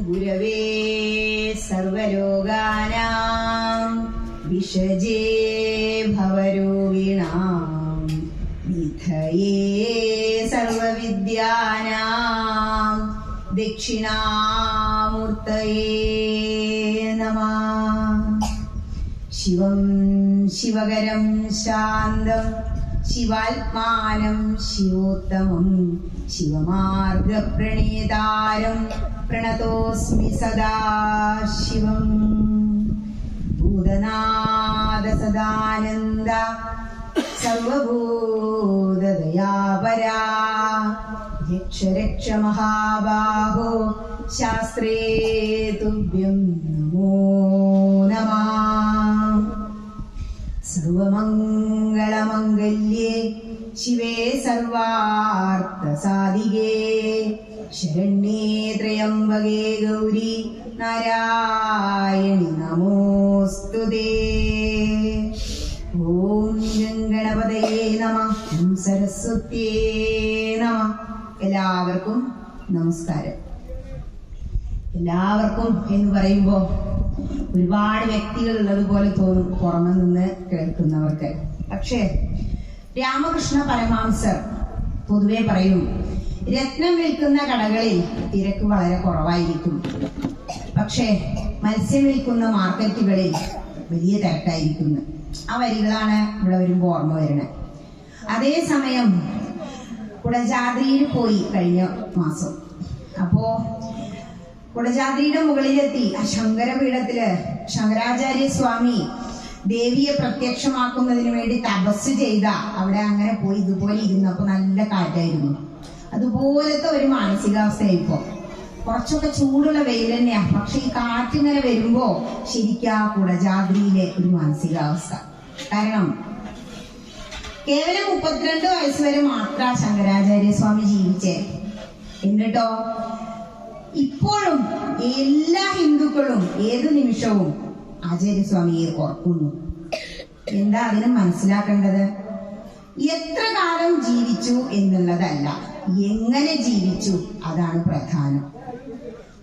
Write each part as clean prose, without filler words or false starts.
ഗുരവേ സർവലോകാനാം വിഷജേ ഭവരോഗിണാം വിധയേ സർവവിദ്യാനാം ദക്ഷിണാമൂർത്തയേ നമഃ. ശിവം ശിവകരം ശാന്തം ശിവാത്മാനം ശിവോത്തമം ശിവമാർഗപ്രണേതാരം പ്രണതോസ്മി സദാ ശിവം. ഭൂതനാഥ സദാനന്ദ സർവഭൂതദയാപരാ രക്ഷ രക്ഷ മഹാബാഹോ ശാസ്ത്രേ തുഭ്യം നമോ നമഃ. സർവമംഗളമംഗല്യേ ശിവേ സർവാർത്ഥസാധികേ ശരണ്യേ ത്രയംബകേ ഗൗരി നാരായണി നമോസ്തുതേ. ഓം ഗണപതയേ നമഃ. ഓം സരസ്വത്യേ നമഃ. എല്ലാവർക്കും നമസ്കാരം. എല്ലാവർക്കും എന്ന് പറയുമ്പോൾ ഒരുപാട് വ്യക്തികൾ ഉള്ളതുപോലെ തോന്നും പുറമെ നിന്ന് കേൾക്കുന്നവർക്ക്. പക്ഷേ രാമകൃഷ്ണ പരമഹംസർ പൊതുവെ പറയും, രത്നം വിൽക്കുന്ന കടകളിൽ തിരക്ക് വളരെ കുറവായിരിക്കും, പക്ഷേ മത്സ്യം വിൽക്കുന്ന മാർക്കറ്റുകളിൽ വലിയ തിരക്കായിരിക്കുന്നു. ആ വരികളാണ് ഇവിടെ വരുമ്പോൾ ഓർമ്മ വരണേ. അതേസമയം കുടജാദ്രിയിൽ പോയി കഴിഞ്ഞ മാസം. അപ്പോ കുടജാദ്രിയുടെ മുകളിലെത്തി ആ ശങ്കരപീഠത്തില് ശങ്കരാചാര്യ സ്വാമി ദേവിയെ പ്രത്യക്ഷമാക്കുന്നതിന് വേണ്ടി തപസ് ചെയ്ത അവിടെ അങ്ങനെ പോയി ഇതുപോലെ ഇരുന്നപ്പോ നല്ല കാറ്റായിരുന്നു. അതുപോലത്തെ ഒരു മാനസികാവസ്ഥയായിപ്പോ. കുറച്ചൊക്കെ ചൂടുള്ള വെയിൽ തന്നെയാ, പക്ഷെ ഈ കാറ്റിങ്ങനെ വരുമ്പോ ശരിക്കും കുടജാദ്രിയിലെ ഒരു മാനസികാവസ്ഥ. കാരണം കേവലം 32 വയസ്സ് വരെ മാത്രം ശങ്കരാചാര്യ സ്വാമി ജീവിച്ചേ. എന്നിട്ടോ ഇപ്പോഴും എല്ലാ ഹിന്ദുക്കളും ഏത് നിമിഷവും ആചാര്യസ്വാമിയെ ഓർക്കുന്നു. എന്താ അതിന് മനസ്സിലാക്കേണ്ടത്? എത്ര കാലം ജീവിച്ചു എന്നുള്ളതല്ല, എങ്ങനെ ജീവിച്ചു അതാണ് പ്രധാനം.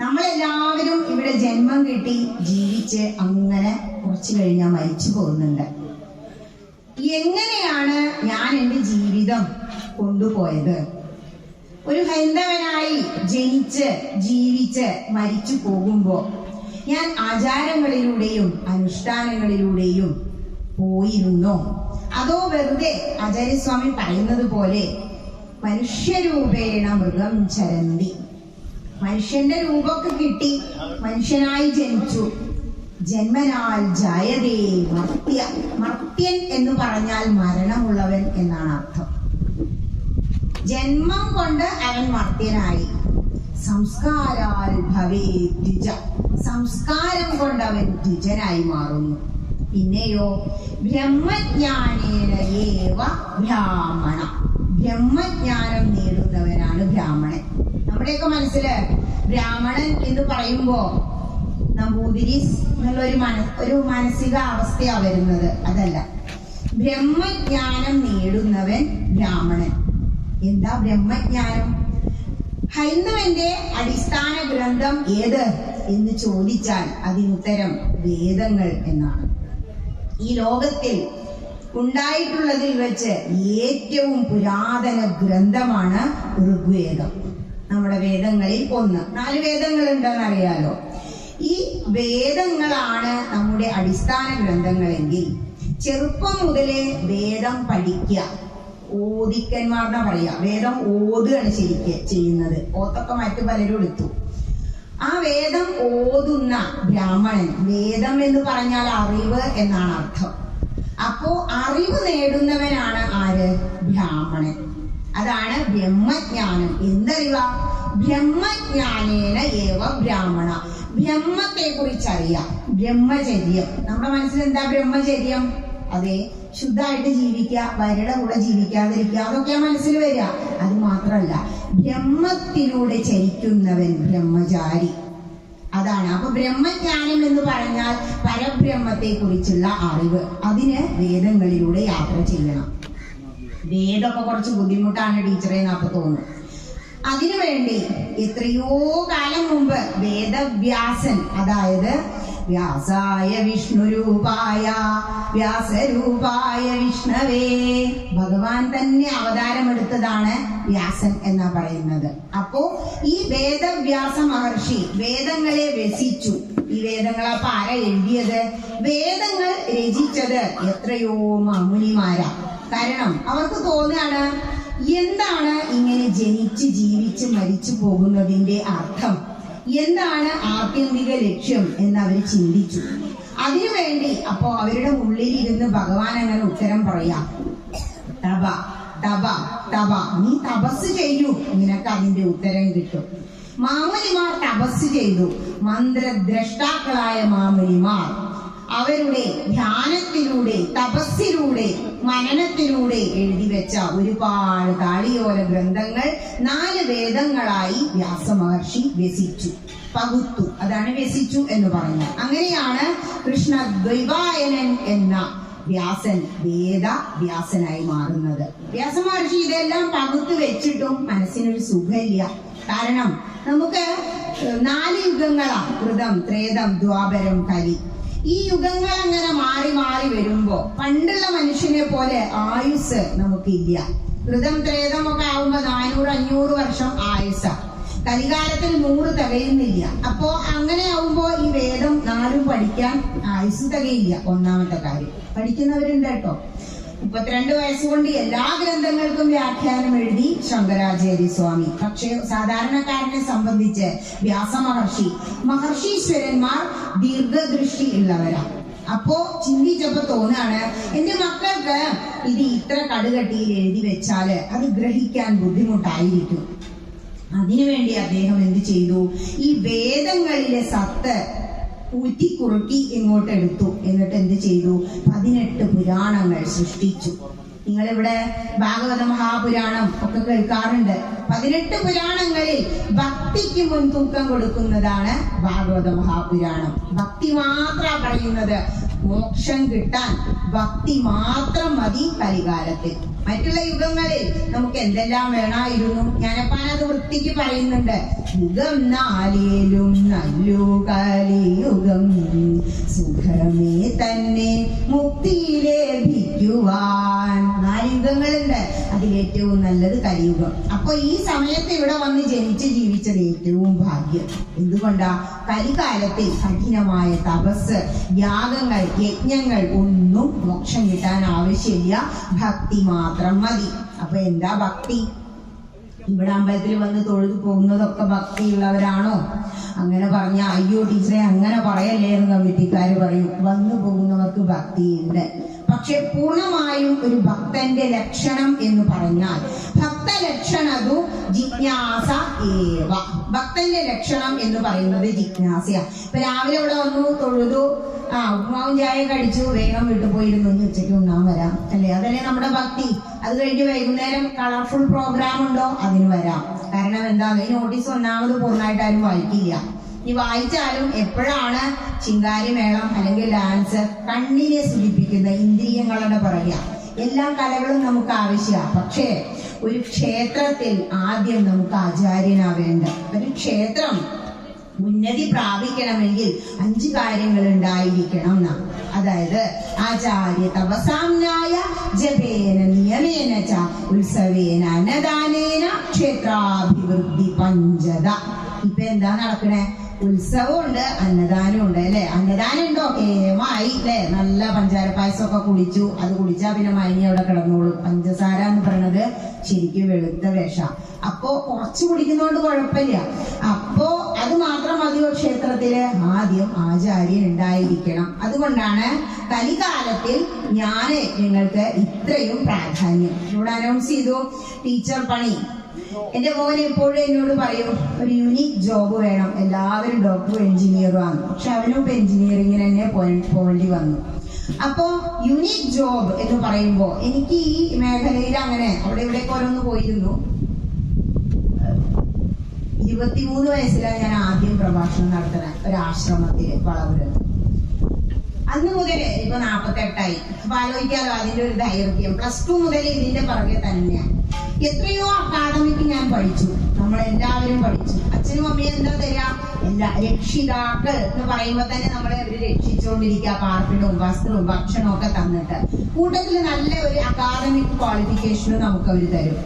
നമ്മളെല്ലാവരും ഇവിടെ ജന്മം കിട്ടി ജീവിച്ച് അങ്ങനെ കുറച്ചു കഴിഞ്ഞാൽ മരിച്ചു പോകുന്നുണ്ട്. എങ്ങനെയാണ് ഞാൻ എൻ്റെ ജീവിതം കൊണ്ടുപോയത്? ഒരു ഹൈന്ദവനായി ജനിച്ച് ജീവിച്ച് മരിച്ചു പോകുമ്പോ ഞാൻ ആചാരങ്ങളിലൂടെയും അനുഷ്ഠാനങ്ങളിലൂടെയും പോയിരുന്നോ? അതോ വെറുതെ ആചാര്യസ്വാമി പറയുന്നത് പോലെ മനുഷ്യരൂപേണ മൃഗം ചരന്തി, മനുഷ്യന്റെ രൂപമൊക്കെ കിട്ടി മനുഷ്യനായി ജനിച്ചു. ജന്മനാൽ ജായതേ മർത്യ, മർത്യൻ എന്ന് പറഞ്ഞാൽ മരണമുള്ളവൻ എന്നാണ് അർത്ഥം. ജന്മം കൊണ്ട് അവൻ മർത്യനായി. സംസ്കാരാൽ ഭവേ ദ്വിജ, സംസ്കാരം കൊണ്ട് അവൻ ദ്വിജനായി മാറുന്നു. പിന്നെയോ ബ്രഹ്മജ്ഞാനേന ഏവ ബ്രാഹ്മണ, ബ്രഹ്മജ്ഞാനം നേടുന്നവനാണ് ബ്രാഹ്മണൻ. നമ്മുടെയൊക്കെ മനസ്സില് ബ്രാഹ്മണൻ എന്ന് പറയുമ്പോ നമ്പൂതിരീസ് എന്നുള്ള ഒരു മാനസിക അവസ്ഥയാ വരുന്നത്. അതല്ല, ബ്രഹ്മജ്ഞാനം നേടുന്നവൻ ബ്രാഹ്മണൻ. എന്താ ബ്രഹ്മജ്ഞാനം? ഹൈന്ദവന്റെ അടിസ്ഥാന ഗ്രന്ഥം ഏത് എന്ന് ചോദിച്ചാൽ അതിനുത്തരം വേദങ്ങൾ എന്നാണ്. ഈ ലോകത്തിൽ ഉണ്ടായിട്ടുള്ളതിൽ വെച്ച് ഏറ്റവും പുരാതന ഗ്രന്ഥമാണ് ഋഗ്വേദം. നമ്മുടെ വേദങ്ങളിൽ 4 വേദങ്ങൾ ഉണ്ടെന്ന് അറിയാലോ. ഈ വേദങ്ങളാണ് നമ്മുടെ അടിസ്ഥാന ഗ്രന്ഥങ്ങളെങ്കിൽ ചെറുപ്പം മുതലേ വേദം പഠിക്കുക. ഓദിക്കന്മാർന്നാ പറയാ, വേദം ഓതുകയാണ് ശരിക്ക് ചെയ്യുന്നത്. ഓത്തൊക്കെ മറ്റു പലരും എടുത്തു. ആ വേദം ഓതുന്ന ബ്രാഹ്മണൻ, വേദം എന്ന് പറഞ്ഞാൽ അറിവ് എന്നാണ് അർത്ഥം. അപ്പോ അറിവ് നേടുന്നവനാണ് ആര്? ബ്രാഹ്മണൻ. അതാണ് ബ്രഹ്മജ്ഞാനം. എന്തറിവ? ബ്രഹ്മജ്ഞാനേന ഏവ ബ്രാഹ്മണ, ബ്രഹ്മത്തെ കുറിച്ചറിയാം. ബ്രഹ്മചര്യം, നമ്മുടെ മനസ്സിൽ എന്താ ബ്രഹ്മചര്യം? അതെ, ശുദ്ധമായിട്ട് ജീവിക്കുക, ഭാര്യയുടെ കൂടെ ജീവിക്കാതിരിക്കുക, അതൊക്കെയാ മനസ്സിൽ വരിക. അത് മാത്രമല്ല, ബ്രഹ്മത്തിലൂടെ ചരിക്കുന്നവൻ ബ്രഹ്മചാരി. അതാണ്. അപ്പൊ ബ്രഹ്മജ്ഞാനം എന്ന് പറഞ്ഞാൽ പരബ്രഹ്മത്തെ കുറിച്ചുള്ള അറിവ്. അതിന് വേദങ്ങളിലൂടെ യാത്ര ചെയ്യണം. വേദമൊക്കെ കുറച്ച് ബുദ്ധിമുട്ടാണ് ടീച്ചറെ എന്നപ്പോ തോന്നുന്നു. അതിനുവേണ്ടി എത്രയോ കാലം മുമ്പ് വേദവ്യാസൻ, അതായത് വ്യാസായ വിഷ്ണുരൂപായ വ്യാസരൂപായ വിഷ്ണവേ, ഭഗവാൻ തന്നെ അവതാരമെടുത്തതാണ് വ്യാസൻ എന്നാ പറയുന്നത്. അപ്പോ ഈ വേദവ്യാസ മഹർഷി വേദങ്ങളെ രചിച്ചു. ഈ വേദങ്ങൾ അപ്പൊ ആരാ എഴുതിയത്? വേദങ്ങൾ രചിച്ചത് എത്രയോ മുനിമാരാ. കാരണം അവർക്ക് തോന്നുകയാണ്, എന്താണ് ഇങ്ങനെ ജനിച്ച് ജീവിച്ച് മരിച്ചു പോകുന്നതിന്റെ അർത്ഥം, എന്താണ് ആത്യന്തിക ലക്ഷ്യം എന്ന് അവർ ചിന്തിച്ചു. അതിനുവേണ്ടി അപ്പോ അവരുടെ ഉള്ളിലിരുന്ന് ഭഗവാൻ അങ്ങനെ ഉത്തരം പറയാം, തപ തപ തപ, നീ തപസ് ചെയ്യൂ, നിനക്ക് അതിന്റെ ഉത്തരം കിട്ടും. മാമുനിമാർ തപസ് ചെയ്തു. മന്ത്രദ്രഷ്ടാക്കളായ മാമുനിമാർ അവരുടെ ധ്യാനത്തിലൂടെ, തപസ്സിലൂടെ, മനനത്തിലൂടെ എഴുതി വെച്ച ഒരുപാട് താളിയോല ഗ്രന്ഥങ്ങൾ 4 വേദങ്ങളായി വ്യാസമഹർഷി വ്യസിച്ചു, പകുത്തു. അതാണ് വ്യസിച്ചു എന്ന് പറയുന്നത്. അങ്ങനെയാണ് കൃഷ്ണദ്വൈപായനൻ എന്ന വ്യാസൻ വേദവ്യാസനായി മാറുന്നത്. വ്യാസമഹർഷി ഇതെല്ലാം പകുത്തു വെച്ചിട്ടും മനസ്സിനൊരു സുഖമില്ല. കാരണം നമുക്ക് 4 യുഗങ്ങളാണ്, കൃതം, ത്രേതം, ദ്വാപരം, കലി. ഈ യുഗങ്ങൾ അങ്ങനെ മാറി മാറി വരുമ്പോ പണ്ടുള്ള മനുഷ്യനെ പോലെ ആയുസ് നമുക്കില്ല. കൃതം ത്രേതം ഒക്കെ ആവുമ്പോ 400-500 വർഷം ആയുസ. കലികാലത്തിൽ 100 തികയുന്നില്ല. അപ്പോ അങ്ങനെ ആവുമ്പോ ഈ വേദം 4 പഠിക്കാൻ ആയുസ് തികയില്ല. ഒന്നാമത്തെ കാര്യം. പഠിക്കുന്നവരുണ്ട് കേട്ടോ. 32 വയസ്സുകൊണ്ട് എല്ലാ ഗ്രന്ഥങ്ങൾക്കും വ്യാഖ്യാനം എഴുതി ശങ്കരാചാര്യ സ്വാമി. പക്ഷേ സാധാരണക്കാരനെ സംബന്ധിച്ച് മഹർഷീശ്വരന്മാർ ദീർഘദൃഷ്ടി ഉള്ളവരാണ്. അപ്പോ ചിന്തിച്ചപ്പോ തോന്നാണ്, എന്റെ മക്കൾക്ക് ഇത് ഇത്ര കടുകട്ടിയിൽ എഴുതി വെച്ചാല് അത് ഗ്രഹിക്കാൻ ബുദ്ധിമുട്ടായിരിക്കും. അതിനുവേണ്ടി അദ്ദേഹം എന്ത് ചെയ്തു? ഈ വേദങ്ങളിലെ സത്ത് ഊറ്റിക്കുറുക്കി ഇങ്ങോട്ട് എടുത്തു. എന്നിട്ട് എന്ത് ചെയ്തു? 18 പുരാണങ്ങൾ സൃഷ്ടിച്ചു. നിങ്ങളിവിടെ ഭാഗവത മഹാപുരാണം ഒക്കെ കേൾക്കാറുണ്ട്. 18 പുരാണങ്ങളിൽ ഭക്തിക്ക് മുൻതൂക്കം കൊടുക്കുന്നതാണ് ഭാഗവത മഹാപുരാണം. ഭക്തി മാത്രം പറയുന്നത്. മോക്ഷം കിട്ടാൻ ഭക്തി മാത്രം മതി കലികാലത്തിൽ. മറ്റുള്ള യുഗങ്ങളിൽ നമുക്ക് എന്തെല്ലാം വേണമായിരുന്നു. ഞാനപ്പാനത് വൃത്തിക്ക് പറയുന്നുണ്ട്. യുഗം 4 നല്ലു കലിയുഗം, സുഖമേ തന്നെ മുക്തി ലഭിക്കുവാൻ. 4 യുഗങ്ങളുണ്ട്. അതിലേറ്റവും നല്ലത് കലിയുഗം. അപ്പൊ ഈ സമയത്ത് ഇവിടെ വന്ന് ജനിച്ച് ജീവിച്ചത് ഏറ്റവും ഭാഗ്യം. എന്തുകൊണ്ടാ? കലികാലത്തിൽ കഠിനമായ തപസ്, യാഗങ്ങൾ, യജ്ഞങ്ങൾ ഒന്നും മോക്ഷം കിട്ടാൻ ആവശ്യമില്ല. ഭക്തി മാത്രം മതി. അപ്പൊ എന്താ ഭക്തി? ഇവിടെ അമ്പലത്തിൽ വന്ന് തൊഴുതു പോകുന്നതൊക്കെ ഭക്തിയുള്ളവരാണോ? അങ്ങനെ പറഞ്ഞ അയ്യോ ടീച്ചറെ അങ്ങനെ പറയല്ലേ എന്ന് കമ്മിറ്റിക്കാര് പറയും. വന്നു പോകുന്നവർക്ക് ഭക്തിയുണ്ട്. പക്ഷെ പൂർണ്ണമായും ഒരു ഭക്തന്റെ ലക്ഷണം എന്ന് പറഞ്ഞാൽ ഭക്തലക്ഷണതു ജിജ്ഞാസ ഏവ. ഭക്തന്റെ ലക്ഷണം എന്ന് പറയുന്നത് ജിജ്ഞാസയാണ്. ഇപ്പൊ രാവിലെ ഇവിടെ വന്നു തൊഴുതു, ഉപ്പുമാവും ചായ കഴിച്ചു, വേഗം വീട്ടിൽ പോയിരുന്നു, ഉച്ചയ്ക്ക് ഉണ്ണാൻ വരാം അല്ലേ? അതല്ലേ നമ്മുടെ ഭക്തി. അത് കഴിഞ്ഞ് വൈകുന്നേരം കളർഫുൾ പ്രോഗ്രാം ഉണ്ടോ? അതിന് വരാം. കാരണം എന്താ? ഈ നോട്ടീസ് ഒന്നാമത് പൂർണ്ണമായിട്ട് ആരും വായിക്കില്ല. ഈ വായിച്ചാലും എപ്പോഴാണ് ചിങ്കാരി മേളം അല്ലെങ്കിൽ ഡാൻസ് കണ്ണിനെ സുഖിപ്പിക്കുന്ന ഇന്ദ്രിയങ്ങളുടെ പുറകെ. എല്ലാ കലകളും നമുക്ക് ആവശ്യമാണ്. പക്ഷേ ഒരു ക്ഷേത്രത്തിൽ ആദ്യം നമുക്ക് ആചാര്യനാ വേണ്ട. ഒരു ക്ഷേത്രം ഉന്നതി പ്രാപിക്കണമെങ്കിൽ 5 കാര്യങ്ങൾ ഉണ്ടായിരിക്കണം എന്നാണ്. അതായത് ആചാര്യ തപസാംനായ ജപേന നിയമേന ച ഉത്സവേന അന്നദാനേന ക്ഷേത്രാഭിവൃദ്ധി പഞ്ചത. ഇപ്പൊ എന്താ നടക്കണേ? ഉത്സവമുണ്ട്, അന്നദാനമുണ്ട് അല്ലെ? അന്നദാനം ഉണ്ടോ? ഏമായി അല്ലെ? നല്ല പഞ്ചാര പായസമൊക്കെ കുടിച്ചു. അത് കുടിച്ചാ പിന്നെ മയങ്ങി അവിടെ കിടന്നോളും. പഞ്ചസാര എന്ന് പറയുന്നത് ശരിക്കും വെളുത്ത വിഷ. അപ്പോ കുറച്ച് കുടിക്കുന്നോണ്ട് കുഴപ്പമില്ല. അപ്പോ അത് മാത്രം മതിയോ ക്ഷേത്രത്തില്? ആദ്യം ആചാര്യൻ ഉണ്ടായിരിക്കണം. അതുകൊണ്ടാണ് കലികാലത്തിൽ നിങ്ങൾക്ക് ഇത്രയും പ്രാധാന്യം. ഇവിടെ അനൗൺസ് ചെയ്തു ടീച്ചർ പണി. എന്റെ മോൻ എപ്പോഴും എന്നോട് പറയും ഒരു യൂണിക് ജോബ് വേണം. എല്ലാവരും ഡോക്ടറും എഞ്ചിനീയറും ആണ്. പക്ഷെ അവനും ഇപ്പൊ എഞ്ചിനീയറിങ്ങിന് തന്നെ പോകേണ്ടി വന്നു. അപ്പോ യുണീക് ജോബ് എന്ന് പറയുമ്പോൾ എനിക്ക് ഈ മേഖലയിൽ അങ്ങനെ അവിടെ ഇവിടേക്ക് ഓരോന്ന് പോയിരുന്നു. 23 വയസ്സിലാണ് ഞാൻ ആദ്യം പ്രഭാഷണം നടത്തുന്നത് ഒരാശ്രമത്തില് വളപുരത്ത്. അന്ന് മുതല് ഇപ്പൊ 48ആയി. അപ്പൊ ആലോചിക്കാലോ അതിന്റെ ഒരു ദൈർഘ്യം. +2 മുതൽ ഇതിന്റെ പുറകെ തന്നെയാണ്. എത്രയോ അക്കാദമിക്ക് ഞാൻ പഠിച്ചു, നമ്മളെല്ലാവരും പഠിച്ചു. അച്ഛനും അമ്മയും എന്താ തരാ, എല്ലാ രക്ഷിതാക്കൾ എന്ന് പറയുമ്പോ തന്നെ നമ്മളെ അവര് രക്ഷിച്ചുകൊണ്ടിരിക്കുക, പാർപ്പിടവും വസ്ത്രവും ഭക്ഷണവും ഒക്കെ തന്നിട്ട്. കൂട്ടത്തില് നല്ല ഒരു അക്കാദമിക് ക്വാളിഫിക്കേഷനും നമുക്ക് അവര് തരും.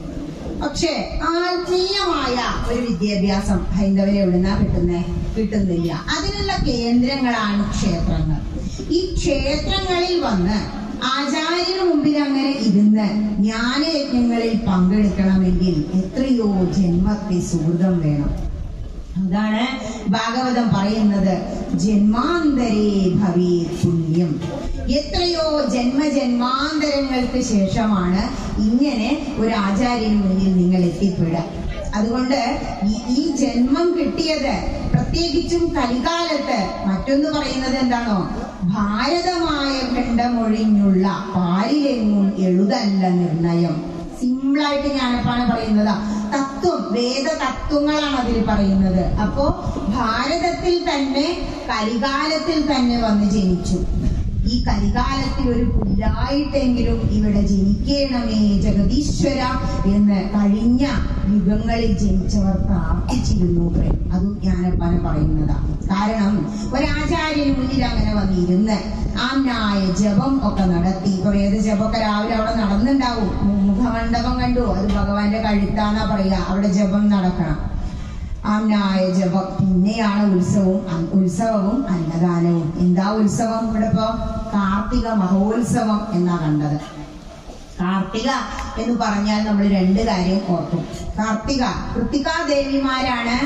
പക്ഷെ ആത്മീയമായ ഒരു വിദ്യാഭ്യാസം ഹൈന്ദവരെ എവിടുന്നാ കിട്ടുന്നില്ല. അതിനുള്ള കേന്ദ്രങ്ങളാണ് ക്ഷേത്രങ്ങൾ. ഈ ക്ഷേത്രങ്ങളിൽ വന്ന് ആചാര്യന് മുമ്പിൽ അങ്ങനെ ഇരുന്ന് ജ്ഞാനയജ്ഞങ്ങളിൽ പങ്കെടുക്കണമെങ്കിൽ എത്രയോ ജന്മത്തെ സുഹൃതം വേണം. അതാണ് ഭാഗവതം പറയുന്നത്, ജന്മാന്തരേ ഭവേ പുണ്യം. എത്രയോ ജന്മജന്മാന്തരങ്ങൾക്ക് ശേഷമാണ് ഇങ്ങനെ ഒരു ആചാര്യന് മുന്നിൽ നിങ്ങൾ എത്തിപ്പെടുക. അതുകൊണ്ട് ഈ ജന്മം കിട്ടിയത് പ്രത്യേകിച്ചും കലികാലത്ത് മറ്റൊന്ന് പറയുന്നത് എന്താണോ, ഭാരതമായ ഖണ്ഡമൊഴിഞ്ഞുള്ള പാലിലെങ്ങും എഴുതല്ല നിർണയം. സിമ്പിളായിട്ട് ഞാനപ്പാണ് പറയുന്നത്. തത്വം, വേദ തത്വങ്ങളാണ് അതിൽ പറയുന്നത്. അപ്പോ ഭാരതത്തിൽ തന്നെ കലികാലത്തിൽ തന്നെ വന്ന് ജനിച്ചു. ഈ കലികാലത്തിൽ ഒരു പുല്ലായിട്ടെങ്കിലും ഇവിടെ ജനിക്കണമേ ജഗദീശ്വര എന്ന് കഴിഞ്ഞ യുഗങ്ങളിൽ ജനിച്ചവർ പ്രാർത്ഥിച്ചിരുന്നു. അതും ജ്ഞാനപ്പാന പറയുന്നതാണ്. കാരണം ഒരാചാര്യന് മുന്നിൽ അങ്ങനെ വന്നിരുന്ന് ആമ്നായ ജപം ഒക്കെ നടത്തി. ഇപ്പൊ വേദജപമൊക്കെ രാവിലെ അവിടെ നടന്നുണ്ടാവും. മുഖമണ്ഡപം കണ്ടു, അത് ഭഗവാന്റെ കഴുത്താന്നാ പറയാ. അവിടെ ജപം നടക്കണം, ആമ്നായ ജപം. പിന്നെയാണ് ഉത്സവവും അന്നദാനവും. എന്താ ഉത്സവം? ഇവിടെ ഇപ്പൊ കാർത്തിക മഹോത്സവം എന്നാ കണ്ടത്. കാർത്തിക എന്ന് പറഞ്ഞാൽ നമ്മൾ 2 കാര്യം ഓർക്കും. കാർത്തിക കൃത്തികാദേവിമാരാണ്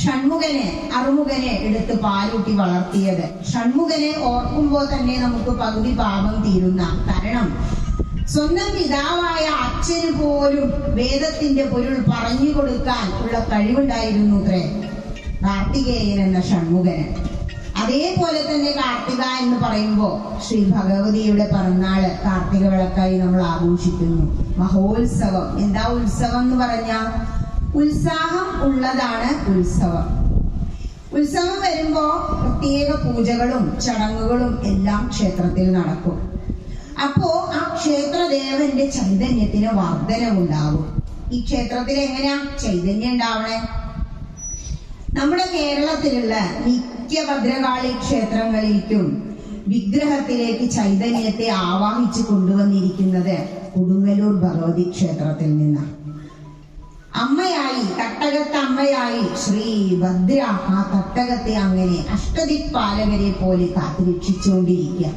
ഷൺമുഖനെ അറുമുഖനെ എടുത്ത് പാലൂട്ടി വളർത്തിയത്. ഷൺമുഖനെ ഓർക്കുമ്പോൾ തന്നെ നമുക്ക് പകുതി പാപം തീരുന്ന. കാരണം സ്വന്തം പിതാവായ അച്ഛന് പോലും വേദത്തിന്റെ പൊരുൾ പറഞ്ഞു കൊടുക്കാൻ ഉള്ള കഴിവുണ്ടായിരുന്നു കാർത്തികേയൻ എന്ന ഷൺമുഖന്. അതേപോലെ തന്നെ കാർത്തിക എന്ന് പറയുമ്പോൾ ശ്രീ ഭഗവതിയുടെ പിറന്നാള് കാർത്തിക വിളക്കായി നമ്മൾ ആഘോഷിക്കുന്നു. മഹോത്സവം. എന്താ ഉത്സവം എന്ന് പറഞ്ഞാൽ ഉത്സാഹം ഉള്ളതാണ് ഉത്സവം. ഉത്സവം വരുമ്പോ പ്രത്യേക പൂജകളും ചടങ്ങുകളും എല്ലാം ക്ഷേത്രത്തിൽ നടക്കും. അപ്പോ ആ ക്ഷേത്രദേവന്റെ ചൈതന്യത്തിന് വർധനവുണ്ടാകും. ഈ ക്ഷേത്രത്തിൽ എങ്ങനെയാ ചൈതന്യം ഉണ്ടാവണേ? നമ്മുടെ കേരളത്തിലുള്ള മിക്ക ഭദ്രകാളി ക്ഷേത്രങ്ങളിലേക്കും വിഗ്രഹത്തിലേക്ക് ചൈതന്യത്തെ ആവാഹിച്ചു കൊണ്ടുവന്നിരിക്കുന്നത് കൊടുങ്ങല്ലൂർ ഭഗവതി ക്ഷേത്രത്തിൽ നിന്നാണ്. അമ്മയായി, തട്ടകത്ത് അമ്മയായി ശ്രീ ഭദ്ര ആ തട്ടകത്തെ അങ്ങനെ അഷ്ടദിക്പാലകരെ പോലെ കാത്തുരക്ഷിച്ചുകൊണ്ടിരിക്കുക.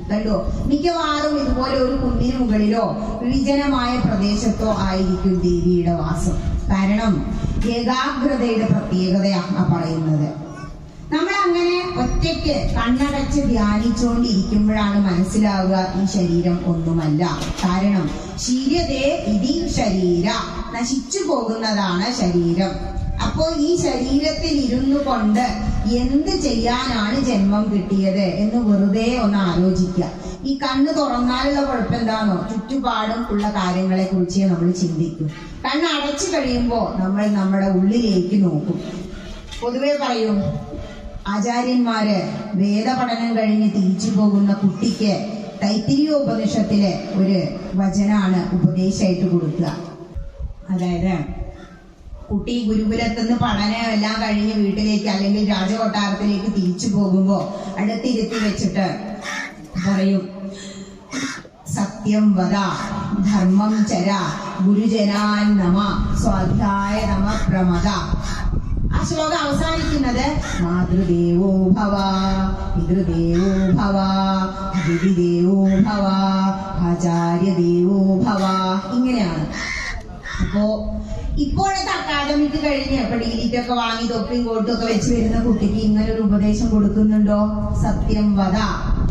കണ്ടോ? മിക്കവാറും ഇതുപോലെ ഒരു കുന്നിന് മുകളിലോ വിജനമായ പ്രദേശത്തോ ആയിരിക്കും ദേവിയുടെ വാസം. കാരണം ഏകാഗ്രതയുടെ പ്രത്യേകതയാണ് പറയുന്നത്. നമ്മൾ അങ്ങനെ ഒറ്റയ്ക്ക് കണ്ണടച്ച് ധ്യാനിച്ചുകൊണ്ടിരിക്കുമ്പോഴാണ് മനസ്സിലാവുക ഈ ശരീരം ഒന്നുമല്ല. കാരണം ശീര്യതേ ഇതി ശരീര, നശിച്ചു പോകുന്നതാണ് ശരീരം. അപ്പോ ഈ ശരീരത്തിൽ ഇരുന്നു കൊണ്ട് എന്ത് ചെയ്യാനാണ് ജന്മം കിട്ടിയത് എന്ന് വെറുതെ ഒന്ന് ആലോചിക്കുക. ഈ കണ്ണ് തുറന്നാലുള്ള കുഴപ്പം എന്താണോ, ചുറ്റുപാടും ഉള്ള കാര്യങ്ങളെ കുറിച്ച് നമ്മൾ ചിന്തിക്കും. കണ്ണ് അടച്ചു കഴിയുമ്പോൾ നമ്മൾ നമ്മുടെ ഉള്ളിലേക്ക് നോക്കും. പൊതുവെ പറയും ആചാര്യന്മാര് വേദപഠനം കഴിഞ്ഞ് തിരിച്ചു പോകുന്ന കുട്ടിക്ക് തൈത്തിരീയോപനിഷത്തിലെ ഒരു വചനാണ് ഉപദേശമായിട്ട് കൊടുക്കുക. അതായത് കുട്ടി ഗുരുകുലത്തുനിന്ന് പഠനം എല്ലാം കഴിഞ്ഞ് വീട്ടിലേക്ക് അല്ലെങ്കിൽ രാജകൊട്ടാരത്തിലേക്ക് തിരിച്ചു പോകുമ്പോ അടുത്തിരുത്തി വെച്ചിട്ട് പറയും, സത്യം വദ, ധർമ്മം ചര, ഗുരുജനാൻ നമ, സ്വാധ്യായ നമ പ്രമദ. ആ ശ്ലോകം അവസാനിക്കുന്നത് മാതൃദേവോ ഭവ, പിതൃദേവോ ഭവ, അതിഥിദേവോ ഭവ, ആചാര്യദേവോ ഭവ. ഇങ്ങനെയാണ്. അപ്പോ ഇപ്പോഴത്തെ അക്കാദമിക്ക് കഴിഞ്ഞ് ഇപ്പൊ ഡിഗ്രിക്കൊക്കെ വാങ്ങി തൊപ്പിയും കോട്ടും ഒക്കെ വെച്ച് വരുന്ന കുട്ടിക്ക് ഇങ്ങനെ ഒരു ഉപദേശം കൊടുക്കുന്നുണ്ടോ? സത്യം വദ.